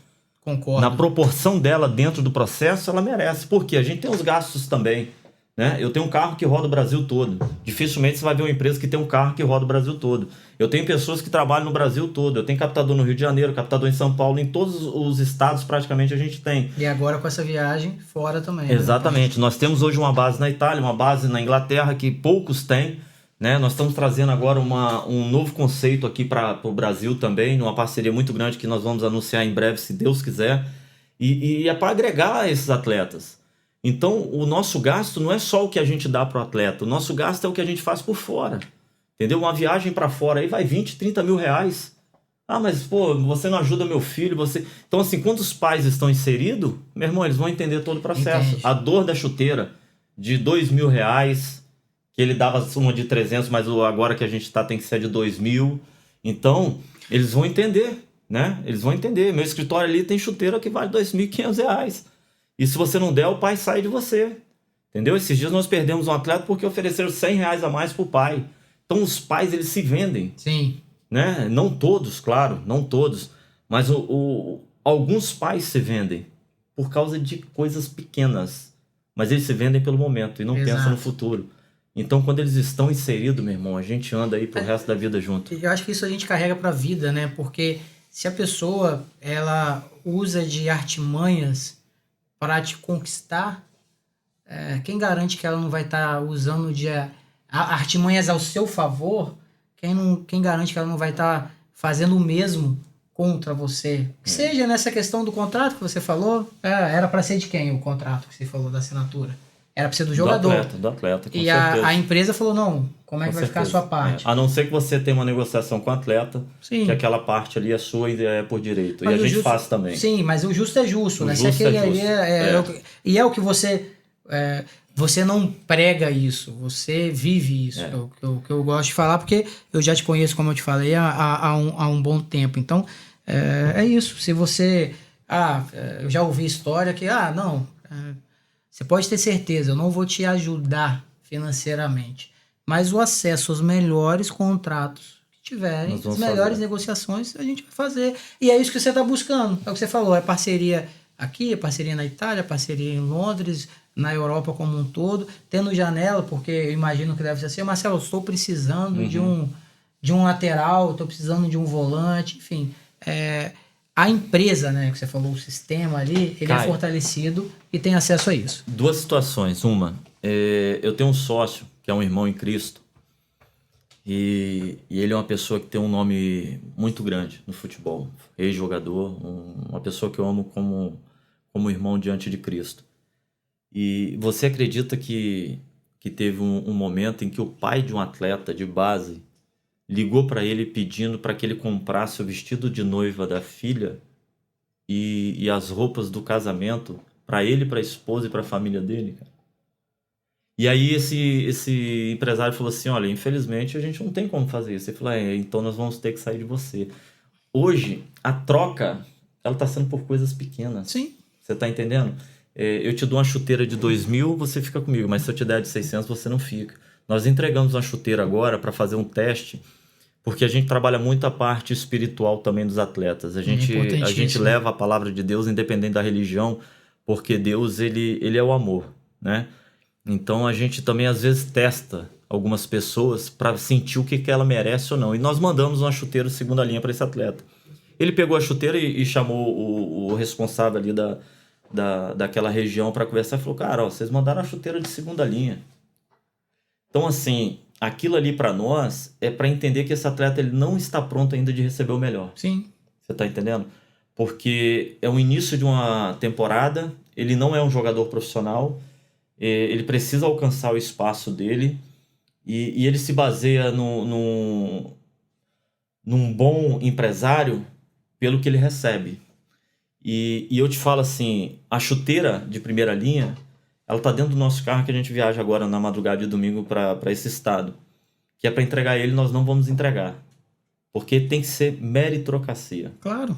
Concordo. Na proporção dela dentro do processo, ela merece. Porque a gente tem os gastos também. Né? Eu tenho um carro que roda o Brasil todo. Dificilmente você vai ver uma empresa que tem um carro que roda o Brasil todo. Eu tenho pessoas que trabalham no Brasil todo. Eu tenho captador no Rio de Janeiro, captador em São Paulo. Em todos os estados praticamente a gente tem. E agora com essa viagem fora também. Exatamente. Né? Nós temos hoje uma base na Itália, uma base na Inglaterra que poucos têm. Né? Nós estamos trazendo agora um novo conceito aqui para o Brasil também, numa parceria muito grande que nós vamos anunciar em breve, se Deus quiser. E é para agregar esses atletas. Então, o nosso gasto não é só o que a gente dá para o atleta, o nosso gasto é o que a gente faz por fora. Entendeu? Uma viagem para fora aí vai 20, 30 mil reais. Ah, mas pô, você não ajuda meu filho, você... Então, assim, quando os pais estão inseridos, meu irmão, eles vão entender todo o processo. Entende. A dor da chuteira de 2 mil reais, que ele dava uma de 300, mas agora que a gente tem que ser de 2 mil. Então, eles vão entender, né? Eles vão entender. Meu escritório ali tem chuteira que vale 2.500 reais. E se você não der, o pai sai de você. Entendeu? Esses dias nós perdemos um atleta porque ofereceram 100 reais a mais pro pai. Então os pais, eles se vendem. Sim. Né? Não todos, claro, não todos. Mas alguns pais se vendem por causa de coisas pequenas. Mas eles se vendem pelo momento e não pensam no futuro. Então quando eles estão inseridos, meu irmão, a gente anda aí pro resto da vida junto. Eu acho que isso a gente carrega pra vida, né? Porque se a pessoa, ela usa de artimanhas para te conquistar, quem garante que ela não vai estar usando de artimanhas ao seu favor? Quem garante que ela não vai estar fazendo o mesmo contra você? Seja nessa questão do contrato que você falou, era para ser de quem o contrato que você falou da assinatura? Era para ser do jogador. Do atleta, com e certeza. A empresa falou, não, como é que vai ficar a sua parte? A não ser que você tenha uma negociação com o atleta, Sim. que aquela parte ali é sua e é por direito. Mas e a gente faz também. Sim, mas o justo é justo, né? Justo é justo. E é o que você... você não prega isso, você vive isso. É o que eu gosto de falar, porque eu já te conheço, como eu te falei, há um bom tempo. Então, é isso. Se você... eu já ouvi história que... você pode ter certeza, eu não vou te ajudar financeiramente. Mas o acesso aos melhores contratos que tiverem, as melhores negociações, a gente vai fazer. E é isso que você está buscando. É o que você falou, é parceria aqui, é parceria na Itália, parceria em Londres, na Europa como um todo, tendo janela, porque eu imagino que deve ser assim, Marcelo, eu estou precisando de um lateral, estou precisando de um volante, enfim. A empresa, né, que você falou, o sistema ali, ele é fortalecido e tem acesso a isso. Duas situações. Uma, eu tenho um sócio, que é um irmão em Cristo, e ele é uma pessoa que tem um nome muito grande no futebol, ex-jogador, uma pessoa que eu amo como irmão diante de Cristo. E você acredita que teve um momento em que o pai de um atleta de base ligou para ele pedindo para que ele comprasse o vestido de noiva da filha e as roupas do casamento para ele, para a esposa e para a família dele, cara? E aí esse empresário falou assim, olha, infelizmente a gente não tem como fazer isso. Ele falou, então nós vamos ter que sair de você. Hoje, a troca, ela está sendo por coisas pequenas. Sim. Você está entendendo? Eu te dou uma chuteira de 2.000, você fica comigo, mas se eu te der de 600, você não fica. Nós entregamos uma chuteira agora para fazer um teste, porque a gente trabalha muito a parte espiritual também dos atletas. A gente leva a palavra de Deus independente da religião, porque Deus, ele é o amor, né? Então a gente também às vezes testa algumas pessoas para sentir o que ela merece ou não. E nós mandamos uma chuteira de segunda linha para esse atleta. Ele pegou a chuteira e chamou o responsável ali daquela região para conversar e falou, cara, vocês mandaram a chuteira de segunda linha. Então assim, aquilo ali para nós é para entender que esse atleta ele não está pronto ainda de receber o melhor. Sim. Você está entendendo? Porque é o início de uma temporada, ele não é um jogador profissional, ele precisa alcançar o espaço dele e ele se baseia num bom empresário pelo que ele recebe. E eu te falo assim, a chuteira de primeira linha, ela tá dentro do nosso carro que a gente viaja agora na madrugada de domingo para esse estado. Que é para entregar ele, nós não vamos entregar. Porque tem que ser meritocracia. Claro.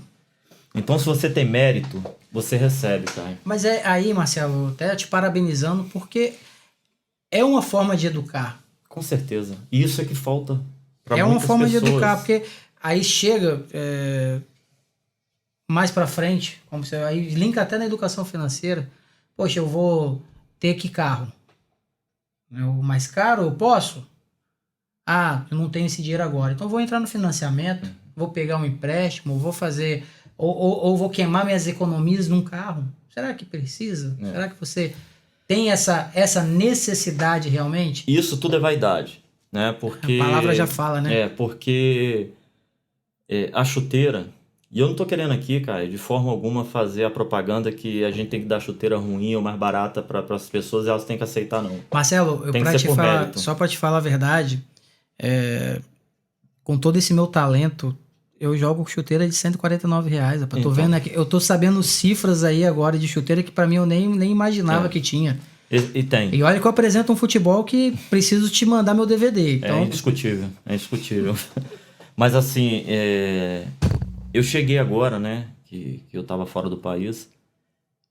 Então, se você tem mérito, você recebe, cara. Mas é aí, Marcelo, até te parabenizando, porque é uma forma de educar. Com certeza. E isso é que falta para É uma muitas forma pessoas. de educar, porque aí chega mais para frente, como você, aí linka até na educação financeira. Poxa, eu vou ter que carro? É o mais caro? Eu posso? Ah, eu não tenho esse dinheiro agora. Então eu vou entrar no financiamento, vou pegar um empréstimo, vou fazer... Ou vou queimar minhas economias num carro. Será que precisa? Será que você tem essa necessidade realmente? Isso tudo é vaidade, né? Porque... A palavra já fala, né? Porque a chuteira... E eu não tô querendo aqui, cara, de forma alguma fazer a propaganda que a gente tem que dar chuteira ruim ou mais barata para as pessoas e elas têm que aceitar, não. Marcelo, eu Tem que pra ser te por falar, mérito. só para te falar a verdade, com todo esse meu talento, eu jogo chuteira de R$149, rapaz. Tô Então. vendo aqui, eu tô sabendo cifras aí agora de chuteira que para mim eu nem imaginava que tinha. E tem. E olha que eu apresento um futebol que preciso te mandar meu DVD. Então... É indiscutível, é indiscutível. Mas assim, eu cheguei agora, né, que eu tava fora do país,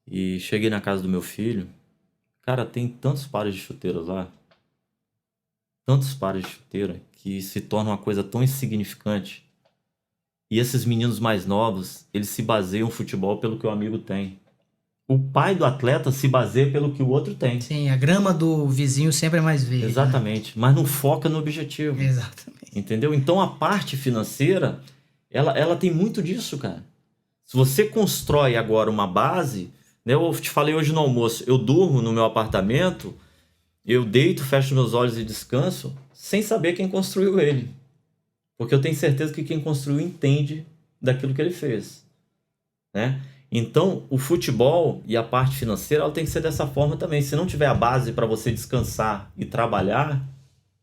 e cheguei na casa do meu filho. Cara, tem tantos pares de chuteiras lá, tantos pares de chuteira, que se torna uma coisa tão insignificante. E esses meninos mais novos, eles se baseiam no futebol pelo que o amigo tem. O pai do atleta se baseia pelo que o outro tem. Sim, a grama do vizinho sempre é mais verde. Exatamente, né? Mas não foca no objetivo. Exatamente. Entendeu? Então a parte financeira, ela tem muito disso, cara. Se você constrói agora uma base, né? Eu te falei hoje no almoço, eu durmo no meu apartamento, eu deito, fecho meus olhos e descanso, sem saber quem construiu ele. Porque eu tenho certeza que quem construiu entende daquilo que ele fez, né? Então, o futebol e a parte financeira, ela tem que ser dessa forma também. Se não tiver a base para você descansar e trabalhar,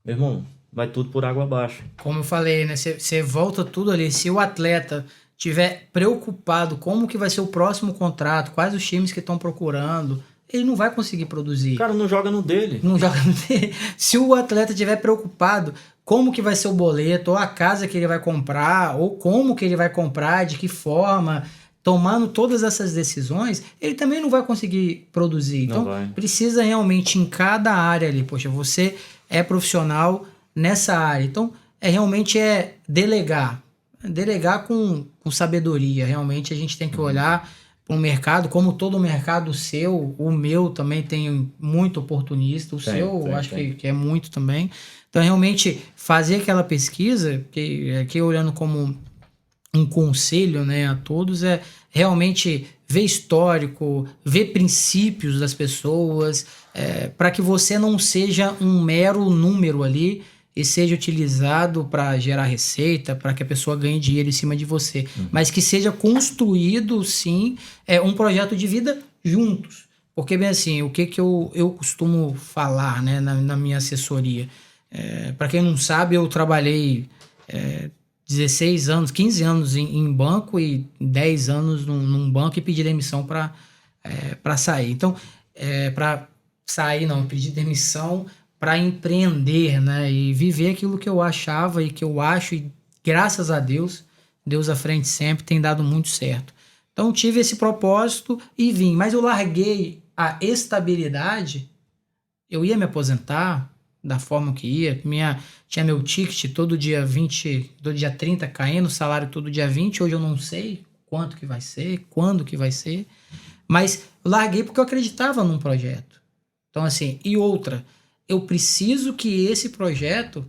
meu irmão, vai tudo por água abaixo. Como eu falei, né? Você volta tudo ali. Se o atleta tiver preocupado como que vai ser o próximo contrato, quais os times que estão procurando, ele não vai conseguir produzir. O cara não joga no dele. Não joga no dele. Se o atleta tiver preocupado como que vai ser o boleto, ou a casa que ele vai comprar, ou como que ele vai comprar, de que forma, tomando todas essas decisões, ele também não vai conseguir produzir. Então, precisa realmente em cada área ali. Poxa, você é profissional nessa área. Então, realmente delegar. Delegar com sabedoria. Realmente a gente tem que olhar para o mercado, como todo mercado seu, o meu também tem muito oportunista, o seu eu acho que é muito também. Então, realmente, fazer aquela pesquisa, que aqui olhando como um conselho, né, a todos, é realmente ver histórico, ver princípios das pessoas, para que você não seja um mero número ali e seja utilizado para gerar receita, para que a pessoa ganhe dinheiro em cima de você, mas que seja construído, sim, um projeto de vida juntos. Porque, bem assim, o que eu costumo falar, né, na minha assessoria? Para quem não sabe, eu trabalhei 16 anos, 15 anos em banco e 10 anos num banco e pedi demissão para sair. Então, para sair, não, pedi demissão para empreender, né, e viver aquilo que eu achava e que eu acho, e graças a Deus, Deus à frente sempre, tem dado muito certo. Então, tive esse propósito e vim, mas eu larguei a estabilidade, eu ia me aposentar da forma que ia, tinha meu ticket todo dia 20, todo dia 30 caindo, salário todo dia 20, hoje eu não sei quanto que vai ser, quando que vai ser, mas eu larguei porque eu acreditava num projeto. Então, assim, e outra, eu preciso que esse projeto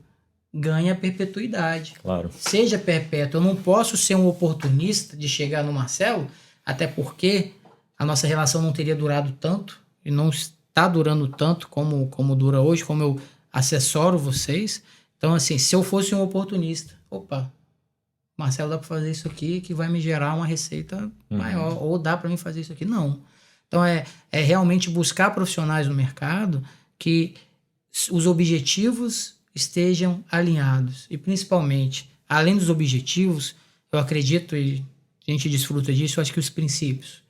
ganhe a perpetuidade. Claro. Seja perpétuo. Eu não posso ser um oportunista de chegar no Marcelo, até porque a nossa relação não teria durado tanto, e não está durando tanto como dura hoje, como eu assessoro vocês. Então, assim, se eu fosse um oportunista, opa, Marcelo, dá para fazer isso aqui que vai me gerar uma receita maior, ou dá para mim fazer isso aqui. Não. Então, é realmente buscar profissionais no mercado que os objetivos estejam alinhados. E, principalmente, além dos objetivos, eu acredito, e a gente desfruta disso, eu acho que os princípios.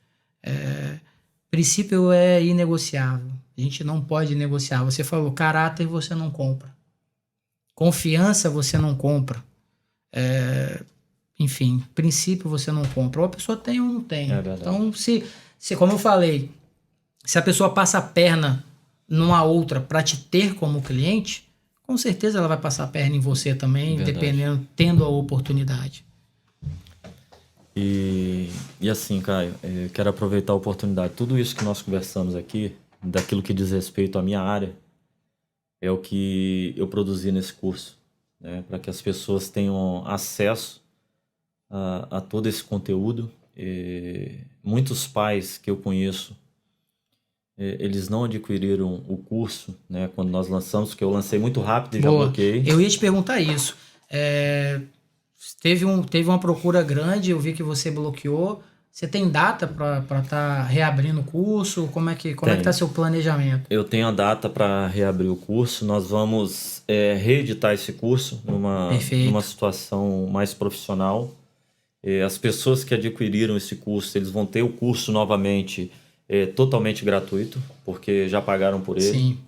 Princípio é inegociável. A gente não pode negociar. Você falou, caráter você não compra. Confiança você não compra. enfim, princípio você não compra. Ou a pessoa tem ou não tem. É verdade. Então, se como eu falei, se a pessoa passa a perna numa outra para te ter como cliente, com certeza ela vai passar a perna em você também, Verdade. dependendo, tendo a oportunidade. E assim, Caio, quero aproveitar a oportunidade. Tudo isso que nós conversamos aqui, daquilo que diz respeito à minha área, é o que eu produzi nesse curso, né? Para que as pessoas tenham acesso a todo esse conteúdo. Muitos pais que eu conheço, eles não adquiriram o curso, né? Quando nós lançamos, que eu lancei muito rápido e já bloqueei. Eu ia te perguntar isso. Teve uma procura grande, eu vi que você bloqueou. Você tem data para estar reabrindo o curso? Como é que está seu planejamento? Eu tenho a data para reabrir o curso. Nós vamos reeditar esse curso numa situação mais profissional. As pessoas que adquiriram esse curso, eles vão ter o curso novamente totalmente gratuito, porque já pagaram por ele. Sim.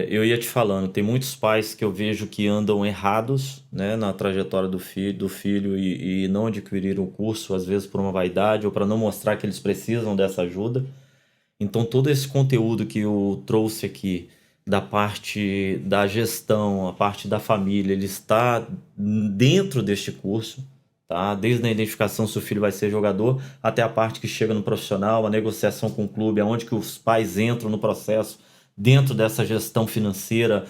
Eu ia te falando, tem muitos pais que eu vejo que andam errados, né, na trajetória do filho e não adquiriram o curso, às vezes por uma vaidade ou para não mostrar que eles precisam dessa ajuda. Então todo esse conteúdo que eu trouxe aqui, da parte da gestão, a parte da família, ele está dentro deste curso, tá? Desde a identificação se o filho vai ser jogador, até a parte que chega no profissional, a negociação com o clube, aonde que os pais entram no processo, dentro dessa gestão financeira,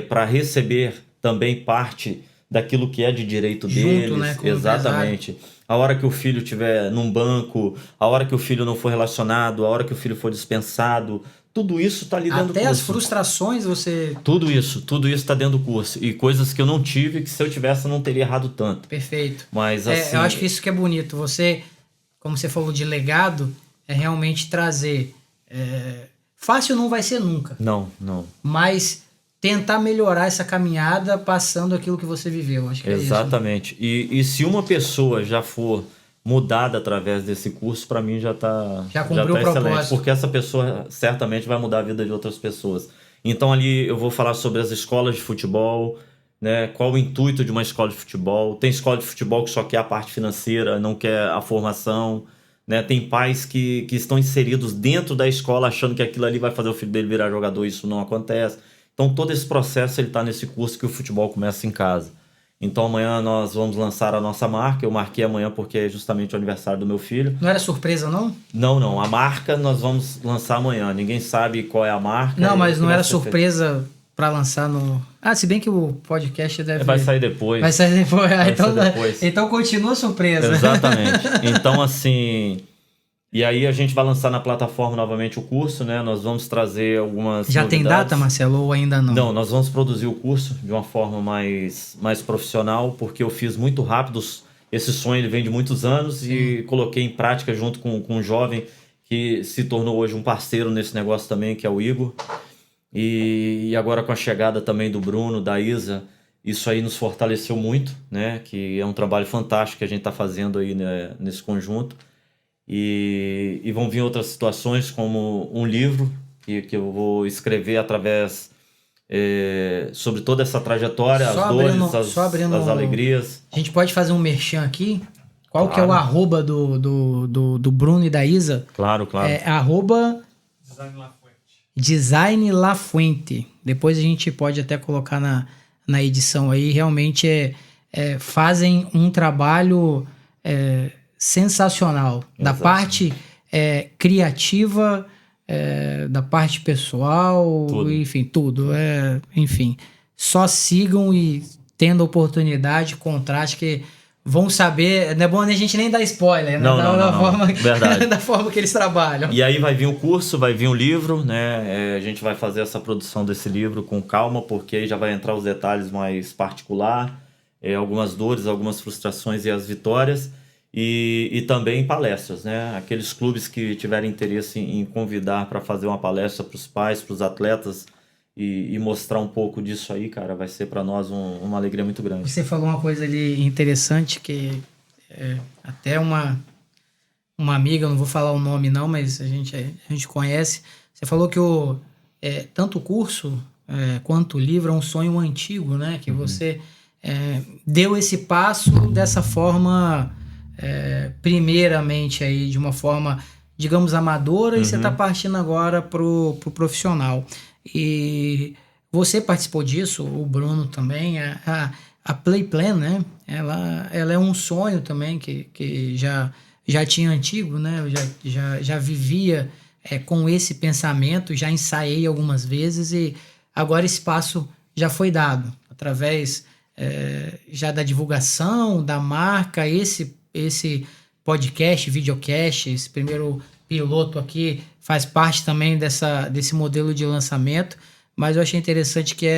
para receber também parte daquilo que é de direito deles. Junto, né, exatamente. Empresário. A hora que o filho estiver num banco, a hora que o filho não for relacionado, a hora que o filho for dispensado, tudo isso está ali dentro do curso. Até as frustrações você... Tudo isso está dentro do curso. E coisas que eu não tive, que se eu tivesse eu não teria errado tanto. Perfeito. Mas assim... eu acho que isso que é bonito. Você, como você falou de legado, é realmente trazer... Fácil não vai ser nunca. Não. Mas tentar melhorar essa caminhada passando aquilo que você viveu. Acho que exatamente. É isso. E se uma pessoa já for mudada através desse curso, para mim já cumpriu o propósito. Excelente, porque essa pessoa certamente vai mudar a vida de outras pessoas. Então ali eu vou falar sobre as escolas de futebol, né? Qual o intuito de uma escola de futebol. Tem escola de futebol que só quer a parte financeira, não quer a formação. Né? Tem pais que estão inseridos dentro da escola achando que aquilo ali vai fazer o filho dele virar jogador, isso não acontece. Então todo esse processo está nesse curso que o futebol começa em casa. Então amanhã nós vamos lançar a nossa marca. Eu marquei amanhã porque é justamente o aniversário do meu filho. Não era surpresa, não? Não. A marca nós vamos lançar amanhã. Ninguém sabe qual é a marca. Não, mas não era surpresa para lançar no... se bem que o podcast deve... Vai sair depois. Vai sair depois. Então continua surpresa. Exatamente. Então, assim... E aí a gente vai lançar na plataforma novamente o curso, né? Nós vamos trazer algumas Já novidades. Tem data, Marcelo, ou ainda não? Não, nós vamos produzir o curso de uma forma mais profissional, porque eu fiz muito rápido. Esse sonho ele vem de muitos anos. Sim. E coloquei em prática junto com um jovem que se tornou hoje um parceiro nesse negócio também, que é o Igor. E agora com a chegada também do Bruno, da Isa, isso aí nos fortaleceu muito, né? Que é um trabalho fantástico que a gente está fazendo aí, né, nesse conjunto. E vão vir outras situações, como um livro que eu vou escrever através sobre toda essa trajetória, as dores, as alegrias. A gente pode fazer um merchan aqui? Qual que é o arroba do Bruno e da Isa? Claro. É arroba Design Lafuente. Depois a gente pode até colocar na edição aí. Realmente fazem um trabalho sensacional. Da parte criativa, da parte pessoal, tudo. Enfim, tudo. Enfim, só sigam e tendo oportunidade, contraste, que vão saber. Não é bom a gente nem dar spoiler, né? Verdade. Da forma que eles trabalham. E aí vai vir o curso, vai vir o livro, né? A gente vai fazer essa produção desse livro com calma, porque aí já vai entrar os detalhes mais particular, algumas dores, algumas frustrações e as vitórias. E também palestras, né? Aqueles clubes que tiverem interesse em convidar para fazer uma palestra para os pais, para os atletas e mostrar um pouco disso aí, cara, vai ser para nós uma alegria muito grande. Você falou uma coisa ali interessante que até uma amiga, não vou falar o nome não, mas a gente conhece. Você falou que tanto o curso quanto o livro é um sonho antigo, né? Que você... deu esse passo dessa forma, primeiramente aí, de uma forma, digamos, amadora, e você está partindo agora pro profissional. E você participou disso, o Bruno também, a Play Plan, né? Ela é um sonho também que já tinha antigo, né? Eu já vivia com esse pensamento, já ensaiei algumas vezes e agora esse passo já foi dado através já da divulgação da marca, esse podcast, videocast, esse primeiro piloto aqui faz parte também desse modelo de lançamento, mas eu achei interessante que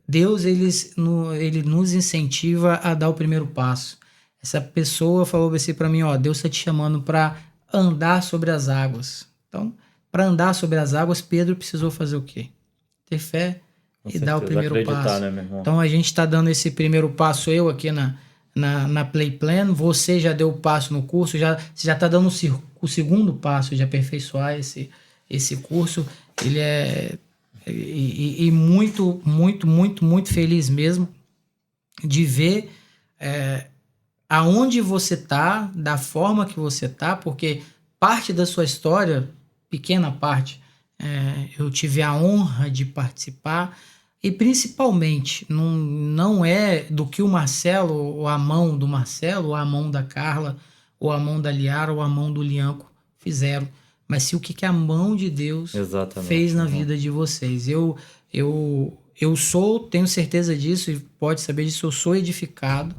Deus ele nos incentiva a dar o primeiro passo. Essa pessoa falou assim para mim, Deus está te chamando para andar sobre as águas. Então, para andar sobre as águas, Pedro precisou fazer o quê? Ter fé e dar o primeiro passo. Né, meu irmão? Então, a gente está dando esse primeiro passo, eu aqui na Play Plan, você já deu o passo no curso, você já está dando o segundo passo de aperfeiçoar esse curso. Ele e muito, muito, muito, muito feliz mesmo de ver aonde você tá, da forma que você tá, porque parte da sua história, pequena parte, eu tive a honra de participar, e principalmente não é do que o Marcelo, ou a mão do Marcelo, ou a mão da Carla, ou a mão da Liara, ou a mão do Lianco fizeram, mas sim o que a mão de Deus fez na vida de vocês. Eu tenho certeza disso, e pode saber disso, eu sou edificado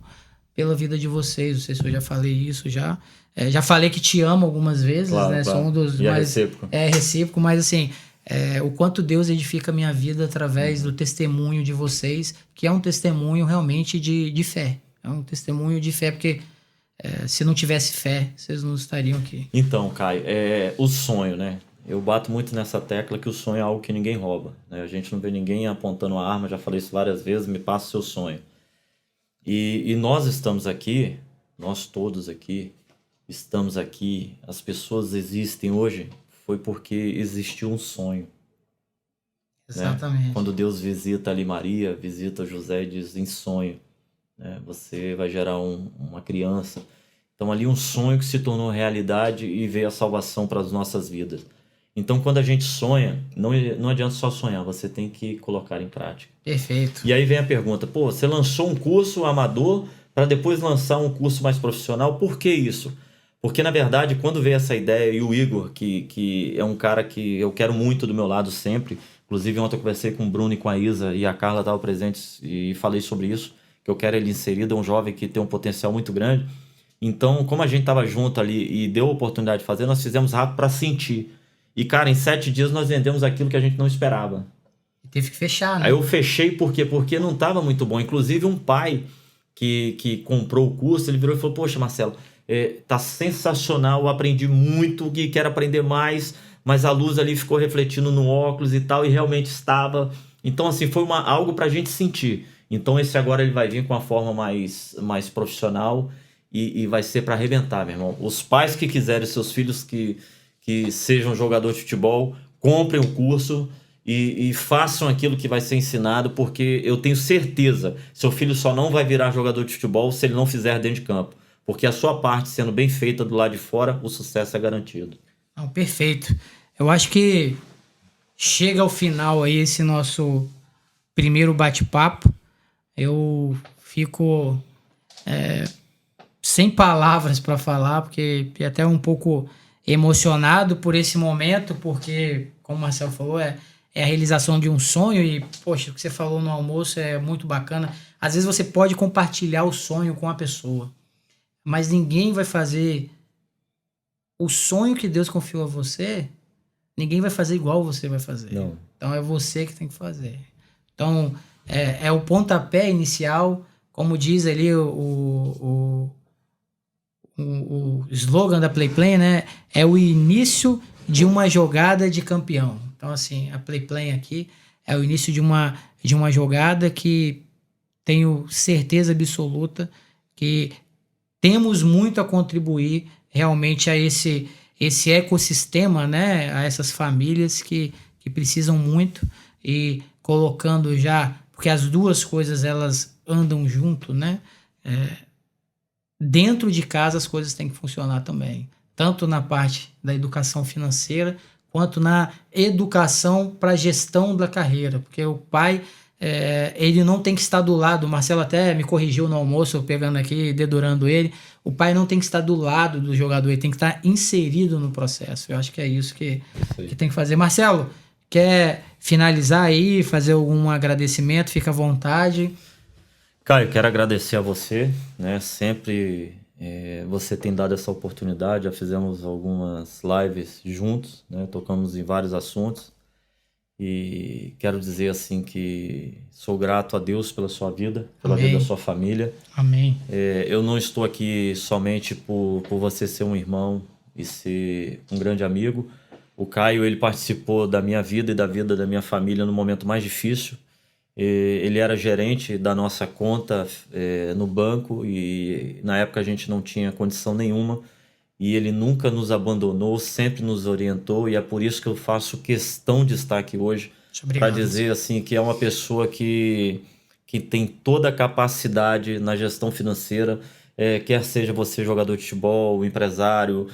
pela vida de vocês. Não sei se eu já falei isso já. Já falei que te amo algumas vezes, claro, né? Claro. Sou um dos mais... É recíproco, mas assim, o quanto Deus edifica a minha vida através do testemunho de vocês, que é um testemunho realmente de fé. É um testemunho de fé, porque se não tivesse fé, vocês não estariam aqui. Então, Caio, o sonho, né? Eu bato muito nessa tecla que o sonho é algo que ninguém rouba, né? A gente não vê ninguém apontando a arma, já falei isso várias vezes, me passa o seu sonho. E nós estamos aqui, nós todos aqui, estamos aqui, as pessoas existem hoje, foi porque existiu um sonho. Exatamente. Né? Quando Deus visita ali Maria, visita José e diz, em sonho, né? Você vai gerar uma criança. Então ali um sonho que se tornou realidade e veio a salvação para as nossas vidas. Então quando a gente sonha, não adianta só sonhar, você tem que colocar em prática. Perfeito. E aí vem a pergunta, você lançou um curso amador para depois lançar um curso mais profissional, por que isso? Porque na verdade quando veio essa ideia, e o Igor, que é um cara que eu quero muito do meu lado sempre, inclusive ontem eu conversei com o Bruno e com a Isa, e a Carla estavam presentes e falei sobre isso, que eu quero ele inserido, é um jovem que tem um potencial muito grande. Então, como a gente estava junto ali e deu a oportunidade de fazer, nós fizemos rápido para sentir. E, cara, em 7 dias nós vendemos aquilo que a gente não esperava. Teve que fechar, né? Aí eu fechei por quê? Porque não estava muito bom. Inclusive, um pai que comprou o curso, ele virou e falou, poxa, Marcelo, tá sensacional, eu aprendi muito e quero aprender mais, mas a luz ali ficou refletindo no óculos e tal, e realmente estava. Então, assim, foi algo pra gente sentir. Então, esse agora ele vai vir com uma forma mais profissional e vai ser para arrebentar, meu irmão. Os pais que quiserem, seus filhos que sejam jogadores de futebol, comprem o curso e façam aquilo que vai ser ensinado, porque eu tenho certeza, seu filho só não vai virar jogador de futebol se ele não fizer dentro de campo. Porque a sua parte sendo bem feita do lado de fora, o sucesso é garantido. Não, perfeito. Eu acho que chega ao final aí esse nosso primeiro bate-papo. Eu fico sem palavras para falar, porque até um pouco emocionado por esse momento, porque, como o Marcelo falou, é a realização de um sonho e, poxa, o que você falou no almoço é muito bacana. Às vezes você pode compartilhar o sonho com a pessoa, mas ninguém vai fazer o sonho que Deus confiou a você, ninguém vai fazer igual você vai fazer. Não. Então é você que tem que fazer. Então é o pontapé inicial, como diz ali o slogan da Play Plan, né? É o início de uma jogada de campeão. Então, assim, a Play Plan aqui é o início de uma jogada que tenho certeza absoluta que temos muito a contribuir realmente a esse ecossistema, né? A essas famílias que precisam muito, e colocando já, porque as duas coisas elas andam junto, né? Dentro de casa as coisas têm que funcionar também. Tanto na parte da educação financeira, quanto na educação para a gestão da carreira. Porque o pai, ele não tem que estar do lado, o Marcelo até me corrigiu no almoço, eu pegando aqui, dedurando ele, o pai não tem que estar do lado do jogador, ele tem que estar inserido no processo. Eu acho que é isso que tem que fazer. Marcelo, quer finalizar aí, fazer algum agradecimento? Fica à vontade. Caio, quero agradecer a você, né? Sempre você tem dado essa oportunidade, já fizemos algumas lives juntos, né? Tocamos em vários assuntos e quero dizer assim que sou grato a Deus pela sua vida, pela Amém. vida da sua família. Amém. Eu não estou aqui somente por você ser um irmão e ser um grande amigo. O Caio, ele participou da minha vida e da vida da minha família no momento mais difícil. Ele era gerente da nossa conta no banco e na época a gente não tinha condição nenhuma e ele nunca nos abandonou, sempre nos orientou e é por isso que eu faço questão de estar aqui hoje para dizer assim que é uma pessoa que tem toda a capacidade na gestão financeira, quer seja você jogador de futebol, empresário,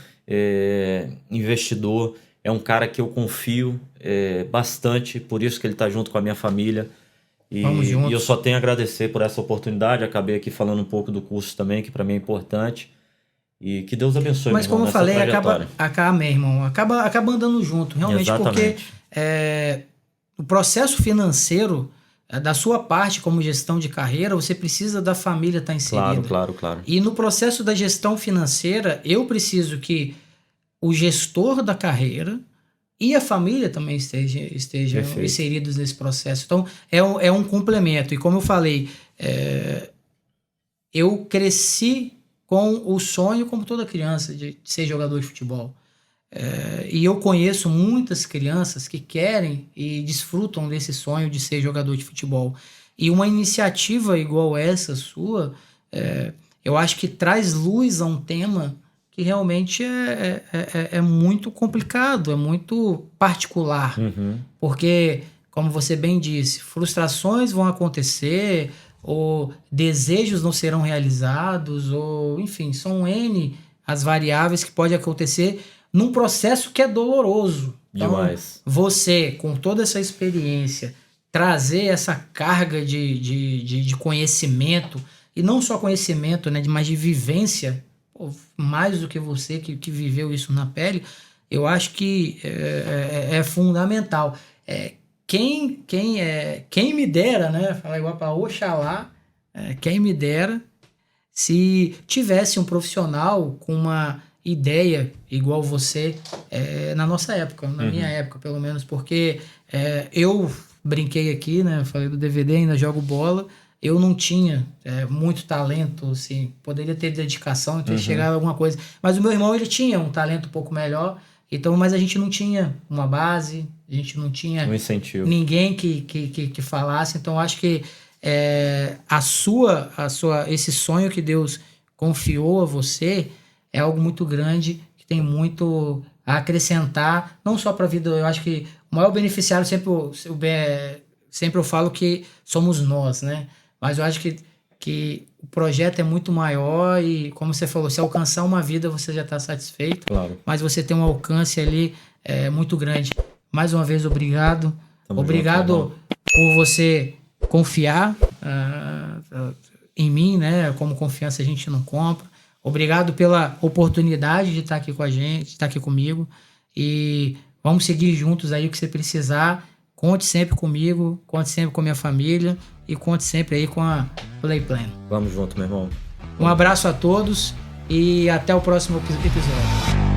investidor, é um cara que eu confio bastante, por isso que ele está junto com a minha família. E eu só tenho a agradecer por essa oportunidade. Acabei aqui falando um pouco do curso também, que para mim é importante. E que Deus abençoe. Mas como eu falei, meu irmão, acaba andando junto. Realmente, exatamente. Porque o processo financeiro, da sua parte como gestão de carreira, você precisa da família estar inserida. Claro. E no processo da gestão financeira, eu preciso que o gestor da carreira e a família também estejam inseridos nesse processo. Então, é um complemento. E como eu falei, eu cresci com o sonho, como toda criança, de ser jogador de futebol. E eu conheço muitas crianças que querem e desfrutam desse sonho de ser jogador de futebol. E uma iniciativa igual essa sua, eu acho que traz luz a um tema que realmente é muito complicado, é muito particular. Uhum. Porque, como você bem disse, frustrações vão acontecer, ou desejos não serão realizados, ou, enfim, são N as variáveis que podem acontecer num processo que é doloroso. Demais. Então, você, com toda essa experiência, trazer essa carga de conhecimento, e não só conhecimento, né, mas de vivência, mais do que você que viveu isso na pele, eu acho que é fundamental. Quem me dera, né? Falar igual para Oxalá, quem me dera se tivesse um profissional com uma ideia igual você na nossa época, na minha época pelo menos, porque eu brinquei aqui, né? Falei do DVD, ainda jogo bola. Eu não tinha muito talento, assim, poderia ter dedicação, ter chegado a alguma coisa. Mas o meu irmão, ele tinha um talento um pouco melhor, então, mas a gente não tinha uma base, a gente não tinha um incentivo. Ninguém que falasse. Então, acho que esse sonho que Deus confiou a você é algo muito grande, que tem muito a acrescentar, não só para a vida. Eu acho que o maior beneficiário sempre eu falo que somos nós, né? Mas eu acho que o projeto é muito maior e, como você falou, se alcançar uma vida, você já está satisfeito. Claro. Mas você tem um alcance ali muito grande. Mais uma vez, obrigado. Obrigado por você confiar em mim, né? Como confiança a gente não compra. Obrigado pela oportunidade de estar aqui com a gente, de estar aqui comigo. E vamos seguir juntos aí o que você precisar. Conte sempre comigo, conte sempre com a minha família e conte sempre aí com a Play Plan. Vamos junto, meu irmão. Um abraço a todos e até o próximo episódio.